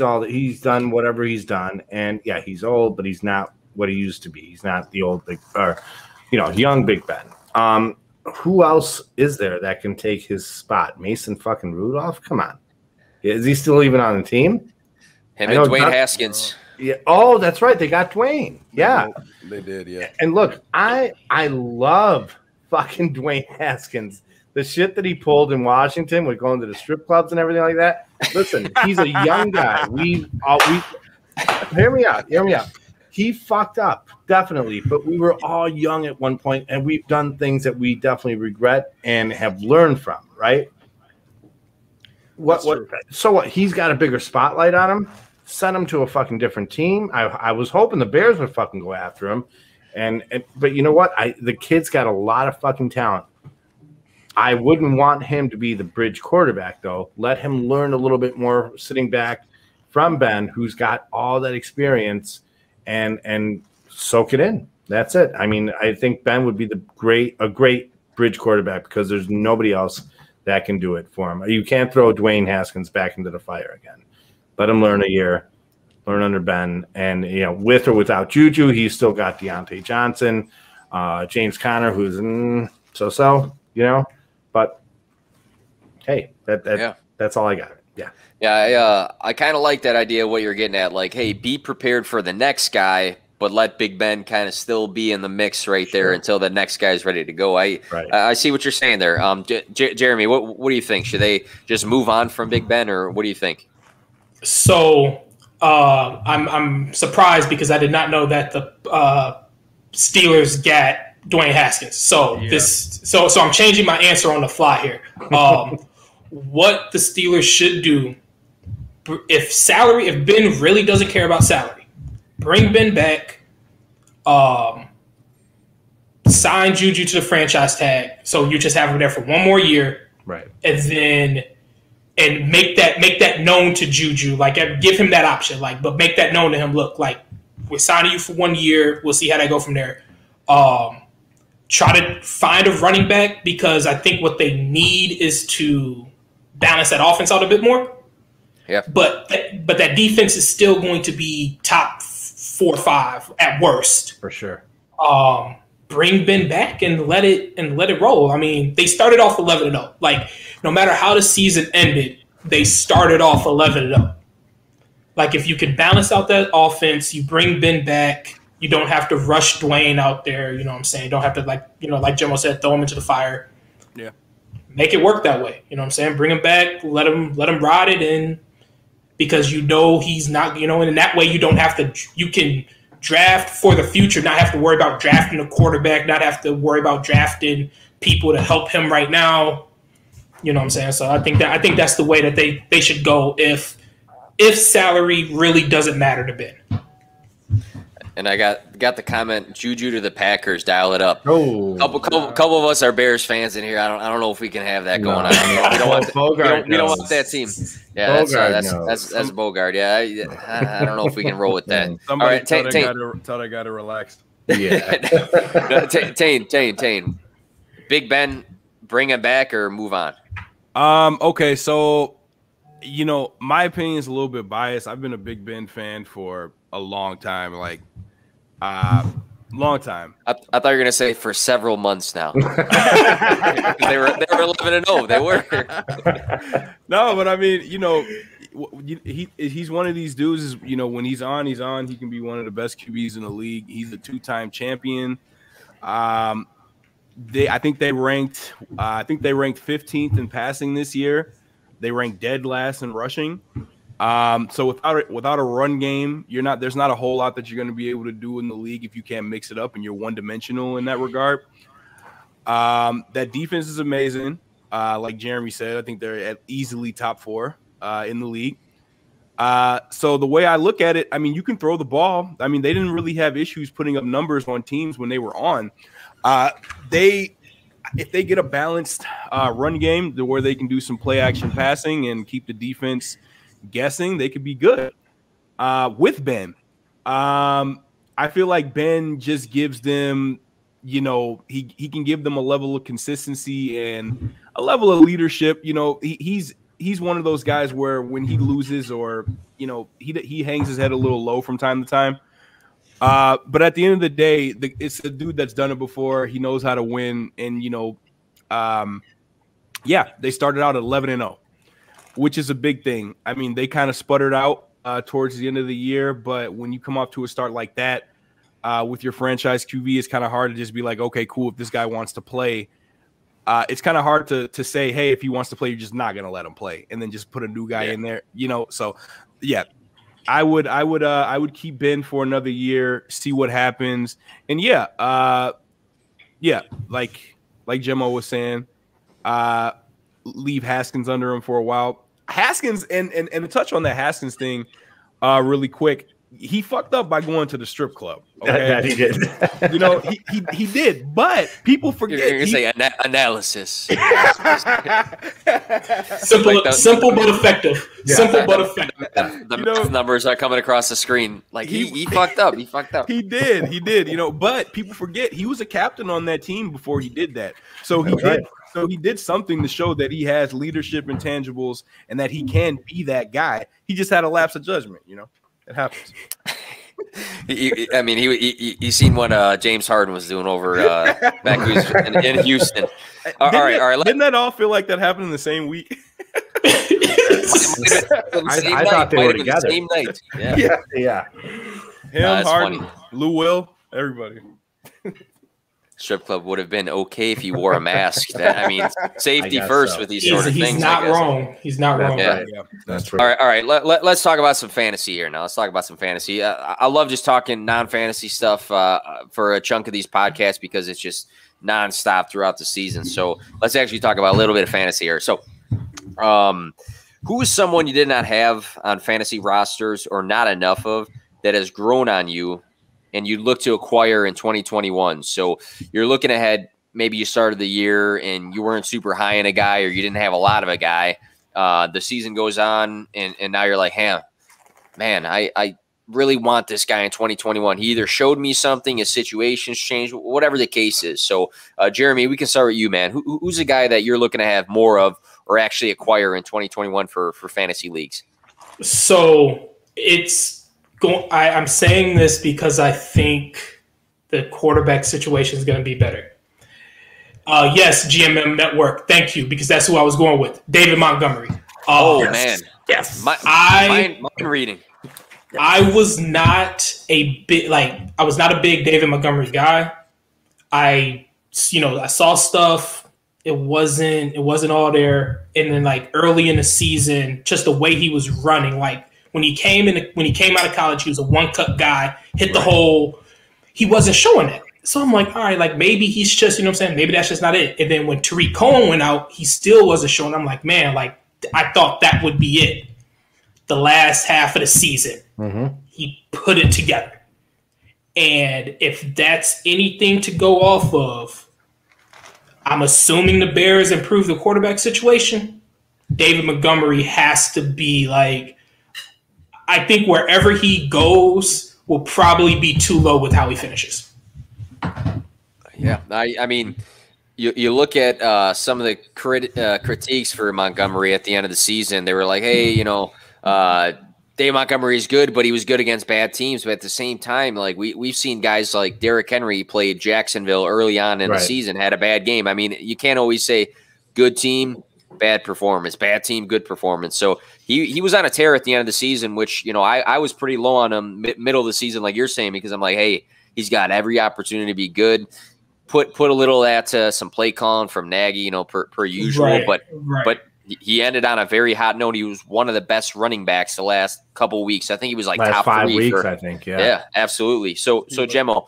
done whatever he's done, and yeah, he's old, but he's not what he used to be. He's not the old young Big Ben. Who else is there that can take his spot? Mason fucking Rudolph? Come on, is he still even on the team? Him and Dwayne Haskins. Yeah. Oh, that's right. They got Dwayne. Yeah, they did. Yeah. And look, I love fucking Dwayne Haskins. The shit that he pulled in Washington with going to the strip clubs and everything like that. Listen, he's a young guy. Hear me out. He fucked up, definitely. But we were all young at one point, and we've done things that we definitely regret and have learned from, right? So what? He's got a bigger spotlight on him. Send him to a fucking different team. I was hoping the Bears would fucking go after him. But you know what? The kid's got a lot of fucking talent. I wouldn't want him to be the bridge quarterback, though. Let him learn a little bit more sitting back from Ben, who's got all that experience, and soak it in. That's it. I mean, I think Ben would be a great bridge quarterback because there's nobody else that can do it for him. You can't throw Dwayne Haskins back into the fire again. Let him learn a year, learn under Ben, and with or without Juju, he's still got Deontay Johnson, James Conner, who's so. But hey, that's all I got. Yeah. Yeah, I kind of like that idea of what you're getting at. Like, hey, be prepared for the next guy, but let Big Ben kind of still be in the mix right there until the next guy's ready to go. I see what you're saying there. Jeremy, what do you think? Should they just move on from Big Ben, or what do you think? So I'm surprised because I did not know that the Steelers got Dwayne Haskins. So I'm changing my answer on the fly here. What the Steelers should do if Ben really doesn't care about salary, bring Ben back, sign Juju to the franchise tag, so you just have him there for one more year, right? And make that known to Juju, like give him that option, but make that known to him. Look, we're signing you for 1 year. We'll see how that go from there. Try to find a running back because I think what they need is to balance that offense out a bit more. Yeah. But that defense is still going to be top 4 or 5 at worst. For sure. Bring Ben back and let it roll. I mean, they started off 11-0. No matter how the season ended, they started off 11-0. If you can balance out that offense, you bring Ben back. You don't have to rush Dwayne out there. You know what I'm saying? Don't have to, like Jimmo said, throw him into the fire. Yeah. Make it work that way. You know what I'm saying? Bring him back. Let him ride it in because he's not, and in that way you don't have to – you can draft for the future, not have to worry about drafting a quarterback, not have to worry about drafting people to help him right now. You know what I'm saying? So I think that's the way that they should go if salary really doesn't matter to Ben. And I got the comment, Juju to the Packers, dial it up. Oh, couple of us are Bears fans in here. I don't know if we can have that going on. We don't want that team. Yeah, that's Bogart. Yeah, I don't know if we can roll with that. All right, tell that guy to relax. Yeah. Tane. Big Ben, bring him back or move on? Okay, so my opinion is a little bit biased. I've been a Big Ben fan for a long time, long time. I thought you were gonna say for several months now. they were 11-0. They were. No, but I mean, he's one of these dudes. Is when he's on. He can be one of the best QBs in the league. He's a 2-time champion. I think they ranked 15th in passing this year. They ranked dead last in rushing. So without a run game, there's not a whole lot that you're going to be able to do in the league if you can't mix it up and you're one-dimensional in that regard. That defense is amazing. Like Jeremy said, I think they're at easily top 4 in the league. So the way I look at it, I mean, you can throw the ball. I mean, they didn't really have issues putting up numbers on teams when they were on. If they get a balanced run game where they can do some play action passing and keep the defense guessing, they could be good with Ben. I feel like Ben just gives them, he can give them a level of consistency and a level of leadership. He's he's one of those guys where when he loses or he hangs his head a little low from time to time. But at the end of the day, it's the dude that's done it before. He knows how to win, and they started out at 11-0, which is a big thing. I mean, they kind of sputtered out towards the end of the year, but when you come off to a start like that with your franchise QB, it's kind of hard to just be like, okay, cool. If this guy wants to play, it's kind of hard to say, hey, if he wants to play, you're just not going to let him play, and then just put a new guy in there, So, yeah, I would keep Ben for another year, see what happens, and like Gemmo was saying, leave Haskins under him for a while. Haskins and to touch on that Haskins thing, really quick. He fucked up by going to the strip club. Okay, that he did. He did, but people forget. You're gonna say analysis. Simple but effective. Yeah. Simple but effective. The math numbers are coming across the screen. Like he fucked up. He fucked up. He did. But people forget he was a captain on that team before he did that. So he did. Right. So he did something to show that he has leadership intangibles and that he can be that guy. He just had a lapse of judgment. It happens. You seen what James Harden was doing over back in Houston. All right. Didn't that all feel like that happened in the same week? I thought they were together. The same night. Yeah. Him, Harden, funny. Lou Will, everybody. Strip club would have been okay if he wore a mask. Safety first with these sort of things. He's not wrong. He's not wrong. Yeah, that's true. All right. Let's talk about some fantasy here now. Let's talk about some fantasy. I love just talking non-fantasy stuff for a chunk of these podcasts because it's just nonstop throughout the season. So let's actually talk about a little bit of fantasy here. So, who is someone you did not have on fantasy rosters or not enough of that has grown on you and you look to acquire in 2021? So you're looking ahead. Maybe you started the year and you weren't super high in a guy or you didn't have a lot of a guy. The season goes on and now you're like, hey, man, I really want this guy in 2021. He either showed me something, his situation's changed, whatever the case is. So, Jeremy, we can start with you, man. Who's a guy that you're looking to have more of or actually acquire in 2021 for fantasy leagues? So I'm saying this because I think the quarterback situation is going to be better. Yes, GMM Network. Thank you, because that's who I was going with. David Montgomery. Yes. Man. Yes. Mine reading. I was not a big David Montgomery guy. I saw stuff. It wasn't all there. And then early in the season, just the way he was running, when he came out of college, he was a one-cut guy, hit the hole. He wasn't showing it. So I'm like, all right, maybe he's just, maybe that's just not it. And then when Tariq Cohen went out, he still wasn't showing. I'm like, man, I thought that would be it. The last half of the season, he put it together. And if that's anything to go off of, I'm assuming the Bears improve the quarterback situation. David Montgomery has to be I think wherever he goes will probably be too low with how he finishes. Yeah, I mean, you look at some of the critiques for Montgomery at the end of the season. They were like, hey, Dave Montgomery is good, but he was good against bad teams. But at the same time, we've seen guys like Derrick Henry played Jacksonville early on in the season, had a bad game. I mean, you can't always say good team, bad performance, bad team, good performance. So he was on a tear at the end of the season, which, I was pretty low on him middle of the season, like you're saying, because I'm like, hey, he's got every opportunity to be good. Put a little of that to some play calling from Nagy, per usual. But he ended on a very hot note. He was one of the best running backs the last couple of weeks. I think he was last top 5 3 weeks. I think, yeah, absolutely. So Gemmo,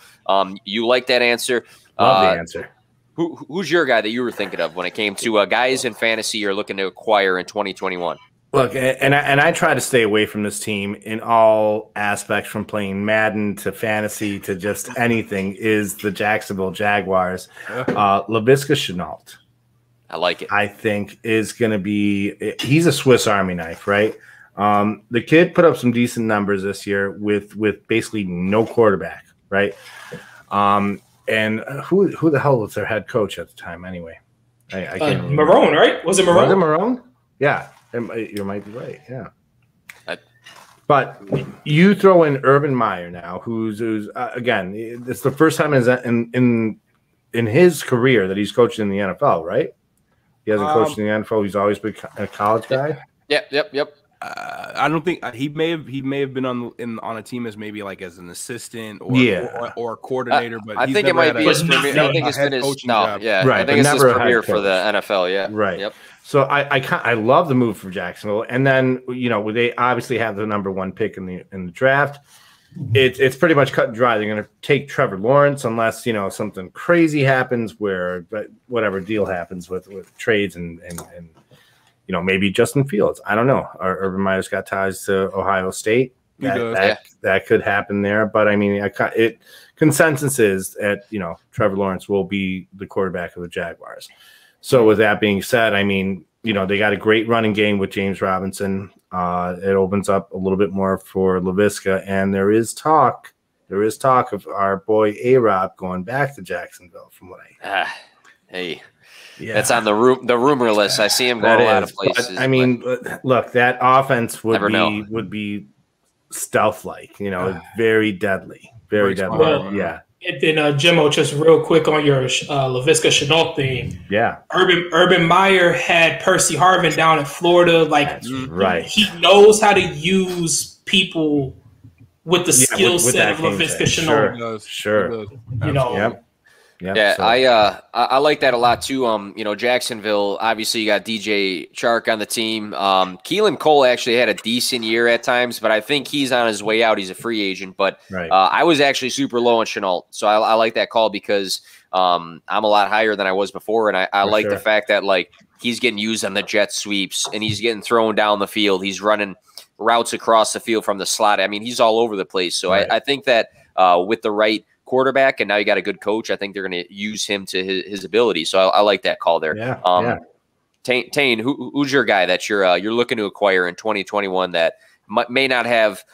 you like that answer? Love the answer. Who's your guy that you were thinking of when it came to guys in fantasy you're looking to acquire in 2021? Look, and I try to stay away from this team in all aspects, from playing Madden to fantasy to just anything, is the Jacksonville Jaguars. Laviska Shenault. I like it. I think is going to be – he's a Swiss Army knife, right? The kid put up some decent numbers this year with basically no quarterback, right? And who the hell was their head coach at the time anyway? I can't remember. Marone, right? Was it Marone? Was it Marone? Yeah. You might be right. Yeah. I- But you throw in Urban Meyer now, who's again, it's the first time in his career that he's coached in the NFL, right? He hasn't coached in the NFL. He's always been a college guy. Yep. I don't think he may have been on a team as maybe like as an assistant or a coordinator, but I think it might be his premiere. I think it's been his right. I think it's his premiere for the NFL. Yeah, right. Yep. So I love the move for Jacksonville, and then they obviously have the number 1 pick in the draft. It's pretty much cut and dry. They're going to take Trevor Lawrence unless something crazy happens where whatever deal happens with trades and maybe Justin Fields. I don't know. Urban Meyer's got ties to Ohio State. That could happen there. But I mean, consensus is that Trevor Lawrence will be the quarterback of the Jaguars. So with that being said, I mean, they got a great running game with James Robinson. It opens up a little bit more for Laviska, and there is talk of our boy A-Rob going back to Jacksonville. From what hey. Yeah, that's on the rumor list. I see him going a lot of places. But, I mean, look, that offense would be stealth-like. Very deadly, very deadly. Well, yeah. And then Jimmo, just real quick on your Laviska Shenault thing. Yeah. Urban Meyer had Percy Harvin down in Florida. Like, right. He knows how to use people with the skill set of Laviska Shenault. Sure. Yep. Yeah, so. I like that a lot too. Jacksonville, obviously you got DJ Chark on the team. Keelan Cole actually had a decent year at times, but I think he's on his way out. He's a free agent, but I was actually super low on Shenault, so I like that call because I'm a lot higher than I was before, and I like the fact that like he's getting used on the jet sweeps and he's getting thrown down the field. He's running routes across the field from the slot. I mean, he's all over the place. So I think that with the right quarterback, and now you got a good coach, I think they're going to use him to his ability. So I like that call there. Yeah. Tane, who's your guy that you're looking to acquire in 2021 that may not have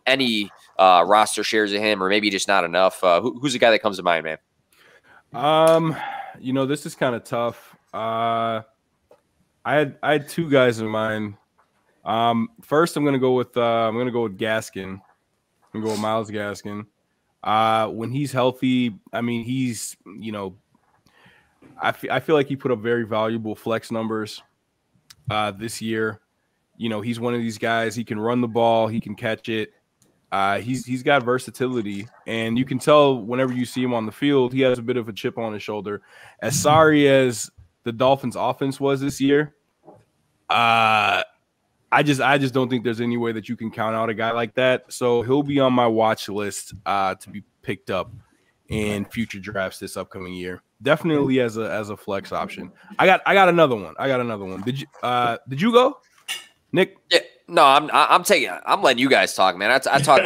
any roster shares of him, or maybe just not enough? Who's the guy that comes to mind, man? This is kind of tough. I had 2 guys in mind. First, I'm going to go with Gaskin. I'm going to go with Myles Gaskin. When he's healthy, I mean, he's, I feel like he put up very valuable flex numbers this year. He's one of these guys. He can run the ball. He can catch it. He's got versatility, and you can tell whenever you see him on the field, he has a bit of a chip on his shoulder. As sorry as the Dolphins' offense was this year, I just don't think there's any way that you can count out a guy like that. So he'll be on my watch list to be picked up in future drafts this upcoming year. Definitely as a flex option. I got another one. Did you go, Nick? Yeah. No, I'm letting you guys talk, man. I talk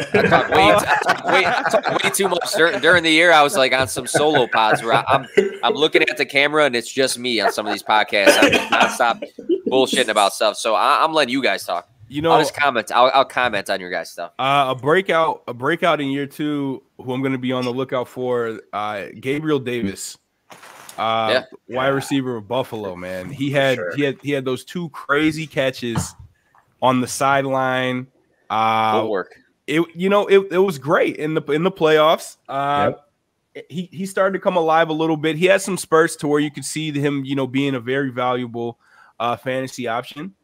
way too much during the year. I was like on some solo pods where I'm looking at the camera and it's just me on some of these podcasts. I'm just nonstop bullshitting about stuff. So I'm letting you guys talk. I'll just comment. I'll comment on your guys' stuff. A breakout in year 2, who I'm going to be on the lookout for, Gabriel Davis, wide receiver of Buffalo. Man, he had those 2 crazy catches on the sideline. Footwork. It was great in the playoffs. He started to come alive a little bit. He had some spurts to where you could see him, being a very valuable fantasy option.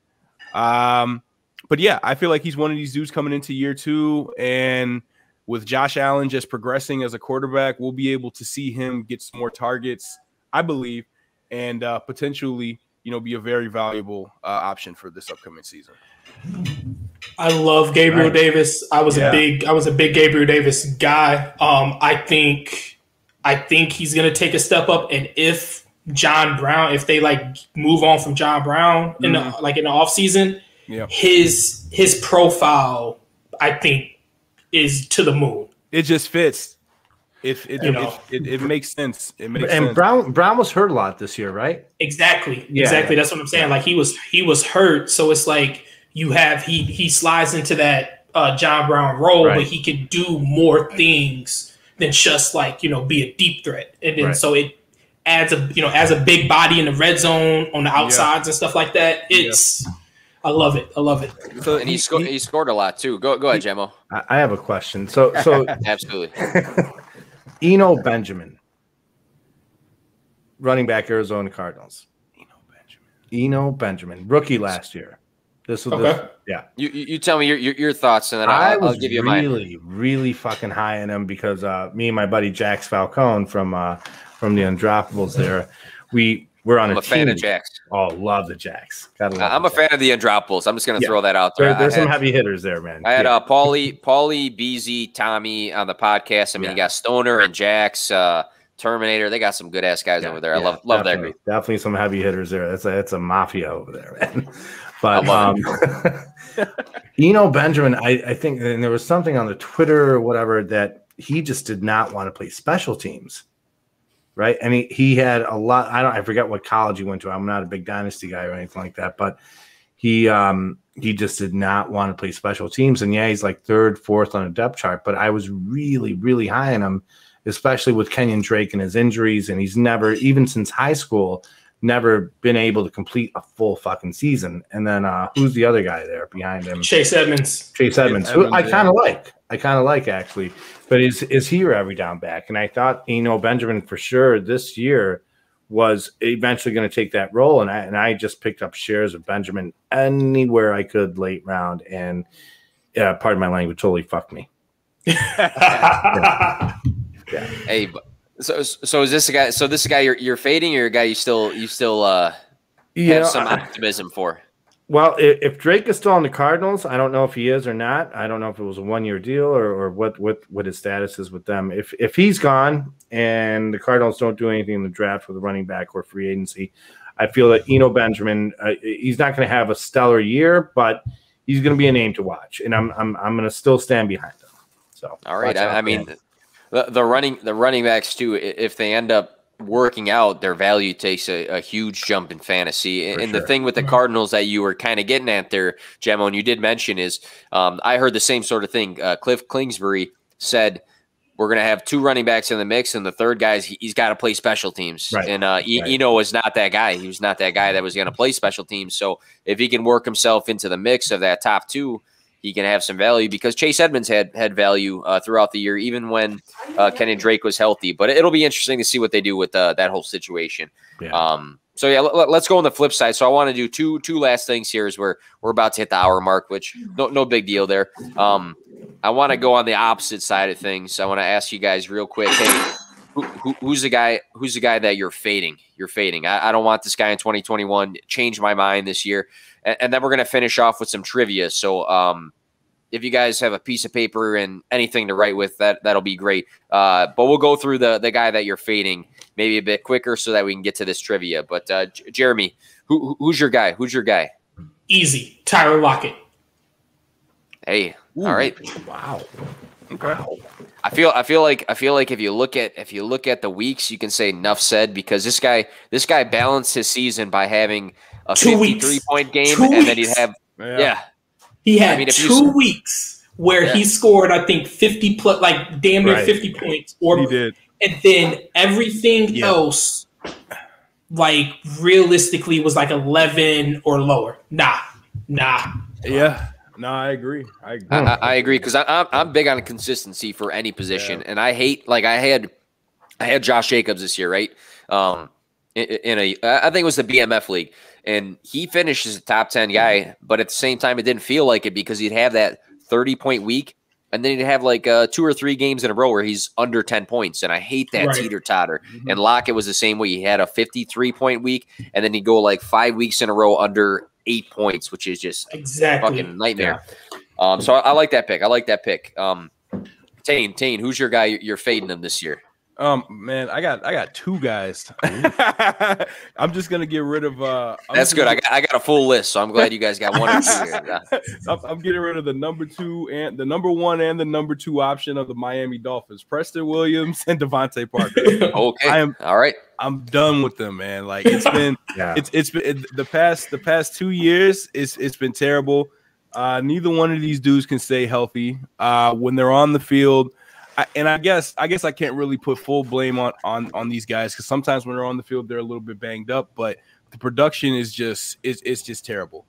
But yeah, I feel like he's one of these dudes coming into year 2, and with Josh Allen just progressing as a quarterback, we'll be able to see him get some more targets, I believe, and potentially, be a very valuable option for this upcoming season. I love Gabriel Davis. I was a big Gabriel Davis guy. I think he's gonna take a step up, and if they like move on from John Brown in the offseason, his profile I think is to the moon. It just fits. It makes sense. And Brown was hurt a lot this year, right? Exactly. That's what I'm saying. Like he was hurt, so it's like he slides into that John Brown role, but he could do more things than just be a deep threat. And then so it adds as a big body in the red zone on the outsides and stuff like that. I love it. I love it. So, and he scored a lot too. Go ahead, Jemo. I have a question. So Absolutely. Eno Benjamin, running back, Arizona Cardinals. Eno Benjamin, rookie last year. Yeah. You tell me your thoughts, and then I'll give you mine. Really fucking high on him because me and my buddy Jax Falcone from the Undroppables there, we're on I'm a fan of Jax. Oh, love the Jax. I'm a fan of the Undroppables. I'm just going to throw that out there. There's some heavy hitters there, man. I had Paulie, Beezy, Tommy on the podcast. I mean, you got Stoner and Jax, Terminator. They got some good ass guys over there. I love that group. Definitely some heavy hitters there. That's a mafia over there, man. But Eno Benjamin, I think, and there was something on the Twitter or whatever that he just did not want to play special teams. Right. And he had a lot. I forget what college he went to. I'm not a big dynasty guy or anything like that, but he just did not want to play special teams. And yeah, he's like third, fourth on a depth chart, but I was really, really high on him, especially with Kenyon Drake and his injuries. And he's never, even since high school, never been able to complete a full fucking season. And then who's the other guy there behind him? Chase Edmonds, who I kind of like. Actually, but is he your every down back? And I thought Benjamin for sure this year was eventually going to take that role, and I just picked up shares of Benjamin anywhere I could late round, and pardon my language, totally fucked me. Yeah. Hey, so is this a guy? So this is a guy you're fading, or a guy you still have some optimism for? Well, if Drake is still on the Cardinals, I don't know if he is or not. I don't know if it was a 1-year deal or what his status is with them. If he's gone and the Cardinals don't do anything in the draft with a running back or free agency, I feel that Eno Benjamin, he's not going to have a stellar year, but he's going to be a name to watch, and I'm going to still stand behind him. So all right, I mean, the running backs too. If they end up working out, their value takes a huge jump in fantasy. And the thing with the Cardinals that you were kind of getting at there, Gemmo, and you did mention is I heard the same sort of thing. Cliff Kingsbury said we're going to have 2 running backs in the mix, and the third guy, he's got to play special teams. Right. And Eno was not that guy. He was not that guy that was going to play special teams. So if he can work himself into the mix of that top 2, he can have some value, because Chase Edmonds had value throughout the year, even when Kenyon Drake was healthy. But it'll be interesting to see what they do with that whole situation. Yeah. So yeah, let's go on the flip side. So I want to do two last things here, as we're about to hit the hour mark, which no big deal there. I want to go on the opposite side of things. I want to ask you guys real quick. Hey, who's the guy that you're fading? I don't want this guy in 2021. Change my mind this year. And then we're going to finish off with some trivia. So if you guys have a piece of paper and anything to write with, that'll be great. But we'll go through the guy that you're fading maybe a bit quicker so that we can get to this trivia. But Jeremy, who's your guy? Easy. Tyler Lockett. Hey, all right. Wow. Okay. Wow. I feel like if you look at the weeks, you can say enough said, because this guy balanced his season by having a 53-point game, and then he'd have He had 2 weeks where he scored, I think, 50 plus, like damn near 50 points, or he did, and then everything else, like realistically, was like 11 or lower. Nah. Yeah. No, I agree. I agree, because I'm big on consistency for any position, and I hate, like, I had Josh Jacobs this year, right? I think it was the BMF league, and he finished as a top 10 guy, but at the same time, it didn't feel like it, because he'd have that 30-point week, and then he'd have like 2 or 3 games in a row where he's under 10 points, and I hate that teeter-totter. Mm-hmm. And Lockett was the same way. He had a 53-point week, and then he'd go like 5 weeks in a row under 8 points, which is just fucking nightmare. Yeah. So I like that pick. Tane, who's your guy you're fading him this year? Man, I got 2 guys. I'm just gonna get rid of. That's good. I got a full list, so I'm glad you guys got 1 or 2 here. I'm getting rid of the number 2 and the number 1 and the number 2 option of the Miami Dolphins, Preston Williams and Devontae Parker. Okay, all right. I'm done with them, man. Like, it's been, it's been the past 2 years. It's been terrible. Neither one of these dudes can stay healthy when they're on the field. I guess I can't really put full blame on these guys, because sometimes when they're on the field, they're a little bit banged up, but the production is just it's just terrible.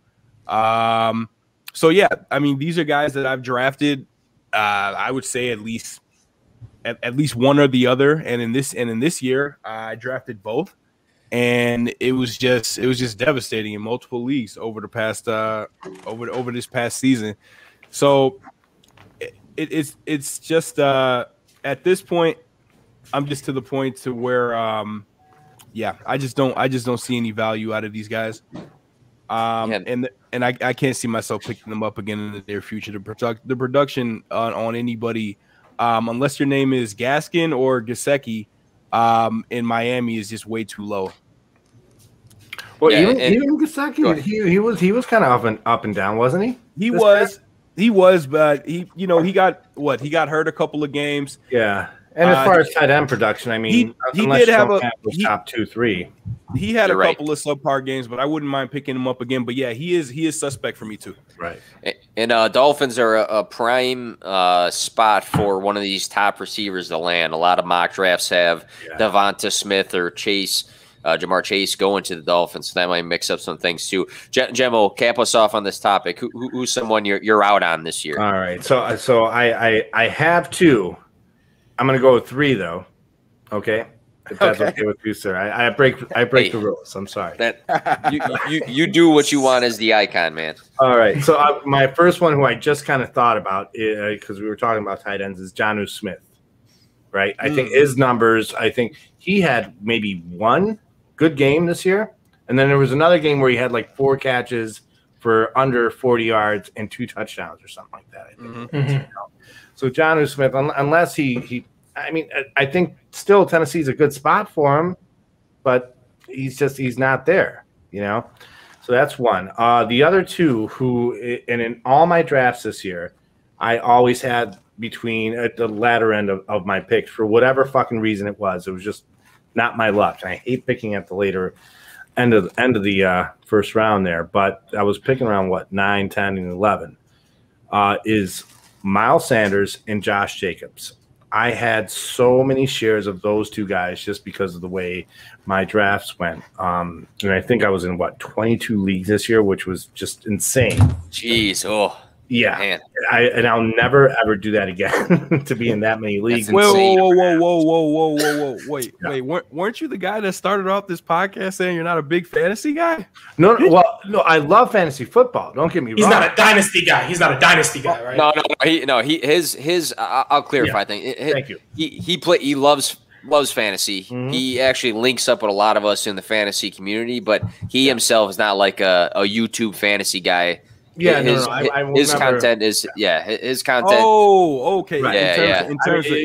So yeah, I mean, these are guys that I've drafted. I would say at least one or the other. And in this year, I drafted both, and it was just devastating in multiple leagues over the past over this past season. So it's just at this point, I'm just to the point to where I just don't see any value out of these guys. And I can't see myself picking them up again in the near future. The production on anybody, unless your name is Gaskin or Gesicki, in Miami is just way too low. Well, even Gesicki, he was kind of up and down, wasn't he? He was, but he got hurt a couple of games. Yeah. And as far as tight end production, I mean, he did have top 2-3. He had a couple of subpar games, but I wouldn't mind picking him up again. But yeah, he is suspect for me too. Right. And Dolphins are a prime spot for one of these top receivers to land. A lot of mock drafts have Devonta Smith or Jamar Chase going to the Dolphins, so that might mix up some things too. Jemo, cap us off on this topic. Who's someone you're out on this year? All right. So I have two. I'm going to go with three, though. Okay, if that's okay with you, sir. I break the rules. I'm sorry. You do what you want as the icon, man. All right. So my first one, who I just kind of thought about, because we were talking about tight ends, is Jonnu Smith. Right. I think his numbers. I think he had maybe one good game this year, and then there was another game where he had like 4 catches for under 40 yards and 2 touchdowns or something like that. I think. So Jonnu Smith, unless I think still Tennessee's a good spot for him, but he's not there, So that's one. The other two, and in all my drafts this year, I always had at the latter end of my picks for whatever fucking reason it was. It was just not my luck. And I hate picking at the later end of the first round there, but I was picking around 9, 10, and 11. Is Miles Sanders and Josh Jacobs. I had so many shares of those two guys just because of the way my drafts went. And I think I was in 22 leagues this year, which was just insane. Jeez, oh. Yeah, man. I'll never ever do that again to be in that many leagues. Whoa! Wait! Weren't you the guy that started off this podcast saying you're not a big fantasy guy? No. I love fantasy football. Don't get me wrong. He's not a dynasty guy. He's not a dynasty guy, right? No. His. I'll clarify things. Thank you. He loves fantasy. Mm-hmm. He actually links up with a lot of us in the fantasy community, but he himself is not like a YouTube fantasy guy. Yeah, his content is his content. Oh, okay. Right. In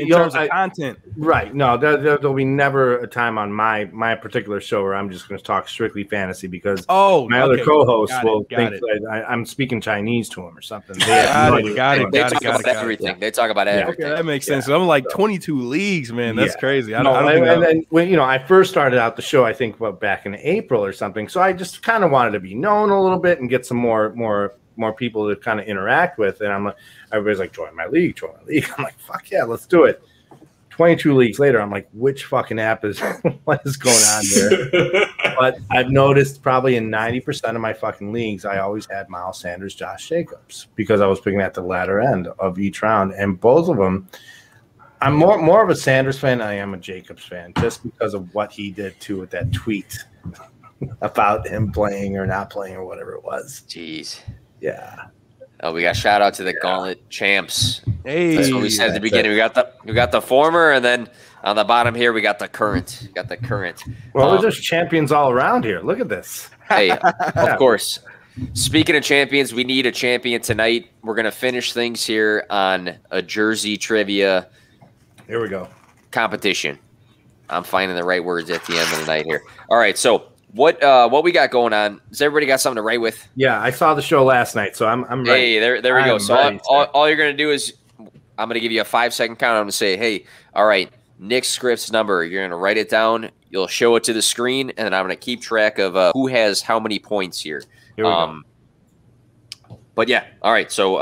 terms of content, right? No, there'll be never a time on my particular show where I'm just going to talk strictly fantasy because my other co-hosts will think that I'm speaking Chinese to them or something. Got it. They talk about everything. They talk about everything. Okay, that makes sense. So I'm like 22 leagues, man. That's crazy. And then when I first started out the show, I think back in April or something. So I just kind of wanted to be known a little bit and get some more people to kind of interact with, and everybody's like, join my league. I'm like, fuck yeah, let's do it. 22 leagues later, I'm like, which fucking app is what is going on there? But I've noticed probably in 90% of my fucking leagues, I always had Miles Sanders, Josh Jacobs, because I was picking at the latter end of each round, and both of them, I'm more of a Sanders fan than I am a Jacobs fan, just because of what he did too with that tweet about him playing or not playing or whatever it was. Jeez. Yeah. Oh, we got shout out to the Gauntlet champs. Hey, that's what we said at the beginning. We got the former, and then on the bottom here we got the current. Well, we're just champions all around here. Look at this. Hey, of course. Speaking of champions, we need a champion tonight. We're gonna finish things here on a jersey trivia. Here we go. Competition. I'm finding the right words at the end of the night here. All right, so. What we got going on? Has everybody got something to write with? Yeah, I saw the show last night, so I'm ready. Hey, there we go. So all you're gonna do is I'm gonna give you a 5-second count. I'm gonna say, hey, all right, Nick Scripps number. You're gonna write it down. You'll show it to the screen, and then I'm gonna keep track of who has how many points here. Here we go. But yeah, all right. So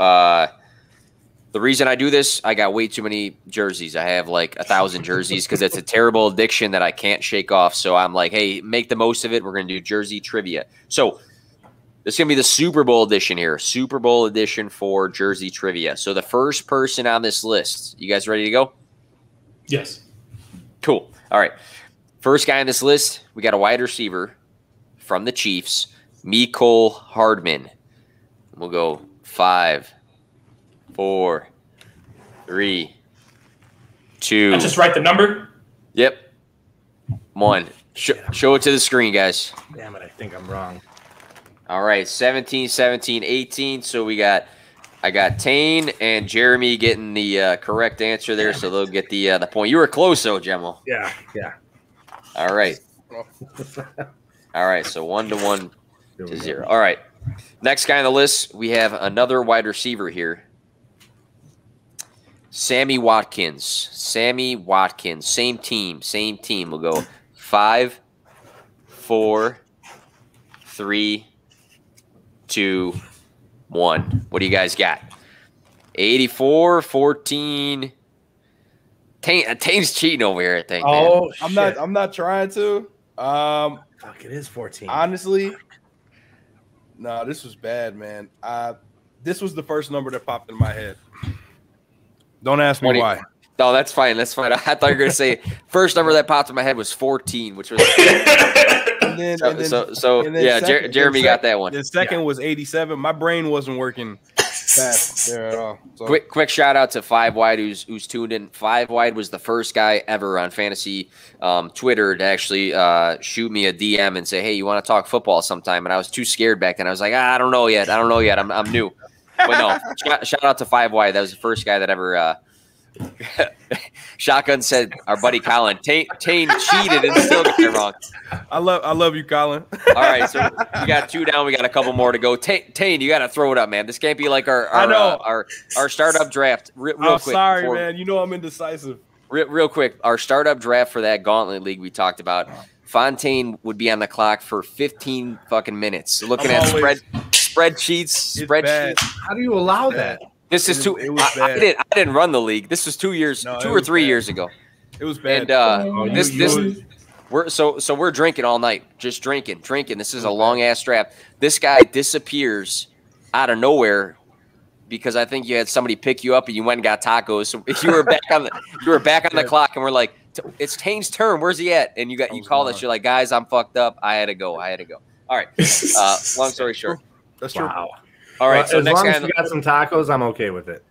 the reason I do this, I got way too many jerseys. I have like 1,000 jerseys because it's a terrible addiction that I can't shake off. So I'm like, hey, make the most of it. We're going to do jersey trivia. So This is going to be the Super Bowl edition here. Super Bowl edition for Jersey Trivia. So the first person on this list, you guys ready to go? Yes. Cool. All right. First guy on this list, we got a wide receiver from the Chiefs, Mecole Hardman. We'll go 5, 4, 3, 2. I just write the number? Yep. 1. Show it to the screen, guys. Damn it, I think I'm wrong. All right, 17, 17, 18. So I got Tane and Jeremy getting the correct answer there, so they'll get the point. You were close, though, Gemmo. Yeah. All right. All right, so 1 to 0. All right. Next guy on the list, we have another wide receiver here. Sammy Watkins. Same team. We'll go 5, 4, 3, 2, 1. What do you guys got? 84, 14. Tane's cheating over here, I think. Oh, man. I'm not trying to. Fuck, it is 14. Honestly, no, this was bad, man. This was the first number that popped in my head. Don't ask me why. No, that's fine. I thought you were going to say first number that popped in my head was 14, which was Jeremy got that one. The second was 87. My brain wasn't working fast there at all. So. Quick shout out to 5 Wide who's tuned in. 5 Wide was the first guy ever on Fantasy Twitter to actually shoot me a DM and say, hey, you want to talk football sometime? And I was too scared back then. I was like, I don't know yet. I'm new. But no, shout out to 5 Wide. That was the first guy that ever Shotgun said our buddy Colin. Tane cheated and still got it wrong. I love you, Colin. All right, so we got 2 down. We got a couple more to go. Tane, you got to throw it up, man. This can't be like our startup draft. Real quick. Sorry, man. You know I'm indecisive. Real quick, our startup draft for that gauntlet league we talked about. Fontaine would be on the clock for 15 fucking minutes, looking at spreadsheets. How do you allow that? This is too. I didn't run the league. This was 2 or 3 years ago. It was bad. And we're drinking all night, just drinking. This is a long ass draft. This guy disappears out of nowhere because I think you had somebody pick you up and you went and got tacos. So you were back on the clock, and we're like, it's Tane's turn. Where's he at? And you called us. You're like, guys, I'm fucked up. I had to go. All right. Long story short. That's true. Wow. All right, so as next long guy as we got some tacos, I'm okay with it.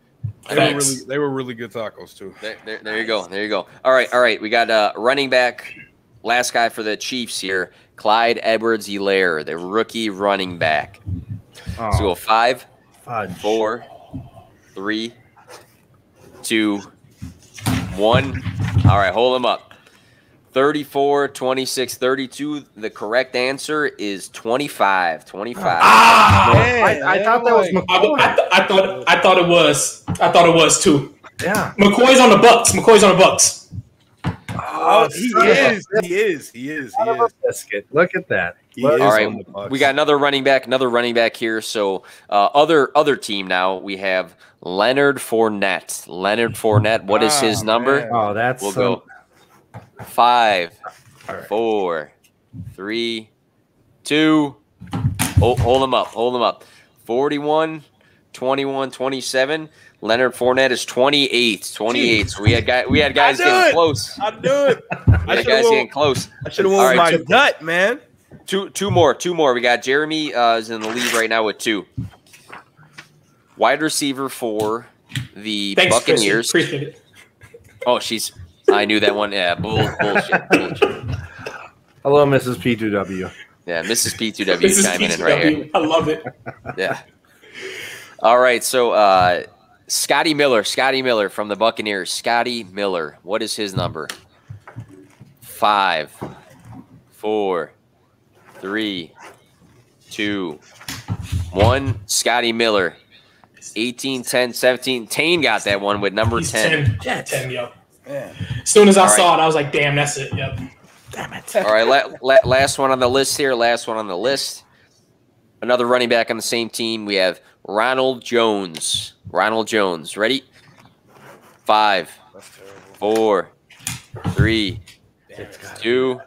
They were really good tacos too. There you go. All right. We got running back, last guy for the Chiefs here, Clyde Edwards-Helaire, the rookie running back. So go 5, 4, 3, 2, 1. All right, hold him up. 34, 26, 32. The correct answer is 25. 25. I thought that was McCoy. I thought it was too. Yeah. McCoy's on the Bucks. Oh, he is. Look at that. All right, we got another running back here. So other team now. We have Leonard Fournette. What is his number? Man. Oh, that's we'll go 5, 4, 3, 2. Hold him up. 41, 21, 27. Leonard Fournette is 28. So we had guys getting close. I knew it. Getting close. I should have won my gut, man. Two more. We got Jeremy is in the lead right now with 2. Wide receiver for the Buccaneers. Appreciate it. Oh, I knew that one. Yeah, bullshit. Hello, Mrs. P2W. Yeah, Mrs. P2W chiming in right here. I love it. Yeah. All right, so Scotty Miller from the Buccaneers. Scotty Miller. What is his number? 5, 4, 3, 2, 1. Scotty Miller. 18, 10, 17. Tane got that one with number 10. 10, yo. As soon as I saw it, I was like, damn, that's it. Yep. Damn it. All right, last one on the list here. Another running back on the same team. We have Ronald Jones. Ready? 5, 4, 3, 2,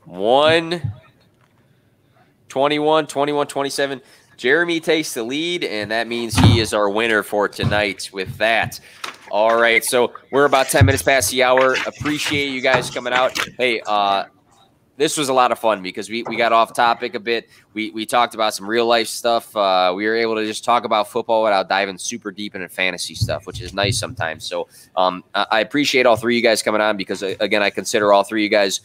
1. 21-27. Jeremy takes the lead, and that means he is our winner for tonight with that. All right, so we're about 10 minutes past the hour. Appreciate you guys coming out. Hey, this was a lot of fun because we got off topic a bit. We talked about some real life stuff. We were able to just talk about football without diving super deep into fantasy stuff, which is nice sometimes. So I appreciate all three of you guys coming on because, again, I consider all three of you guys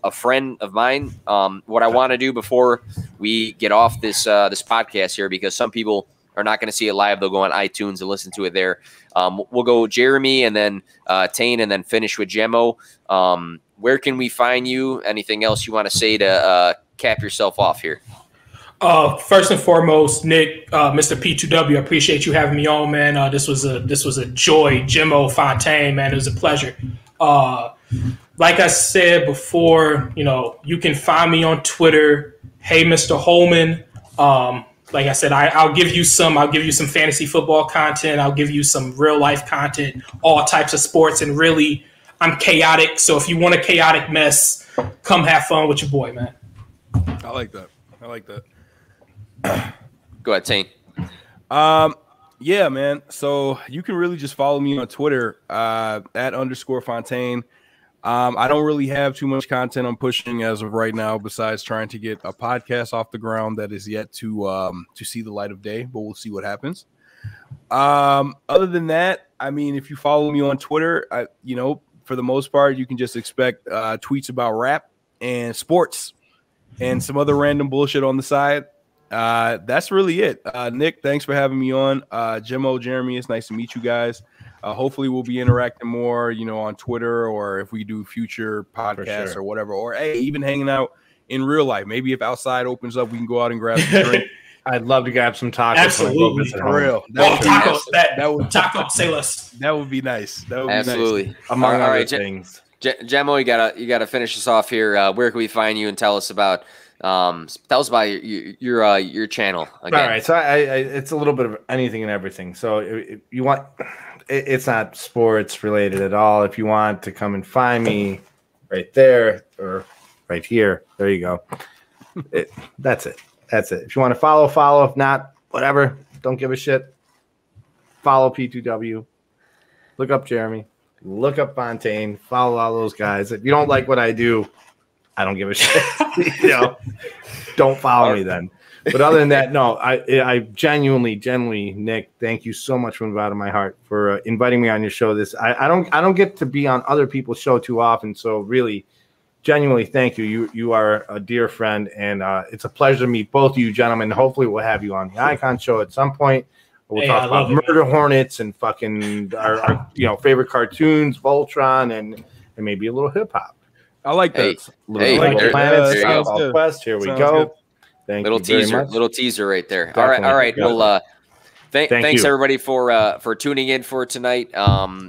a friend of mine. What I want to do before we get off this podcast here, because some people are not going to see it live. They'll go on iTunes and listen to it there. We'll go Jeremy and then Tane and then finish with Gemmo. Where can we find you? Anything else you want to say to cap yourself off here? First and foremost, Nick, Mr. P2W, I appreciate you having me on, man. This was a joy. Gemmo, Fontaine, man, it was a pleasure. Like I said before, you can find me on Twitter. Hey, Mr. Holman. Like I said, I'll give you some fantasy football content. I'll give you some real life content, all types of sports, and really, I'm chaotic. So if you want a chaotic mess, come have fun with your boy, man. I like that. Go ahead, Tane. Yeah, man. So you can really just follow me on Twitter @_Fontaine. I don't really have too much content I'm pushing as of right now, besides trying to get a podcast off the ground that is yet to see the light of day, but we'll see what happens. Other than that, I mean, if you follow me on Twitter, for the most part, you can just expect tweets about rap and sports and some other random bullshit on the side. That's really it. Nick, thanks for having me on. Gemmo, Jeremy, it's nice to meet you guys. Hopefully we'll be interacting more, on Twitter, or if we do future podcasts or whatever, or hey, even hanging out in real life. Maybe if outside opens up, we can go out and grab a drink. I'd love to grab some tacos. Absolutely. For real. Tacos, say less. That would be nice. That would Absolutely. be nice. Among other things. Gemmo, you gotta finish us off here. Where can we find you and tell us about your channel again? All right, so it's a little bit of anything and everything. So if you want, it's not sports related at all. If you want to come and find me right there or right here, there you go. That's it. If you want to follow. If not, whatever. Don't give a shit. Follow P2W. Look up Jeremy. Look up Fontaine. Follow all those guys. If you don't like what I do, I don't give a shit. Don't follow me then. But other than that, no, I genuinely, Nick, thank you so much from the bottom of my heart for inviting me on your show. I don't get to be on other people's show too often, so really, genuinely, thank you. You are a dear friend, and it's a pleasure to meet both of you gentlemen. Hopefully, we'll have you on the Icon Show at some point. We'll talk about Murder Hornets and fucking our favorite cartoons, Voltron, and maybe a little hip hop. I like that. Planets, Southwest. Here we go. Thank you very much. Little teaser right there. Definitely. All right. Well, thanks everybody for tuning in for tonight.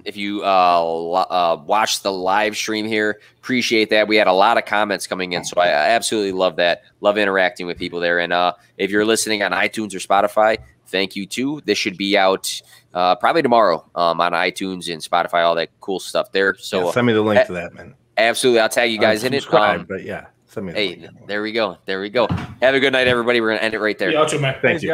If you watched the live stream here, appreciate that. We had a lot of comments coming in, so I absolutely love that. Love interacting with people there. And if you're listening on iTunes or Spotify, thank you too. This should be out probably tomorrow on iTunes and Spotify, all that cool stuff there. So send me the link to that, man. Absolutely, I'll tag you guys in it. But yeah, hey, there we go. Have a good night, everybody. We're gonna end it right there. Thank you.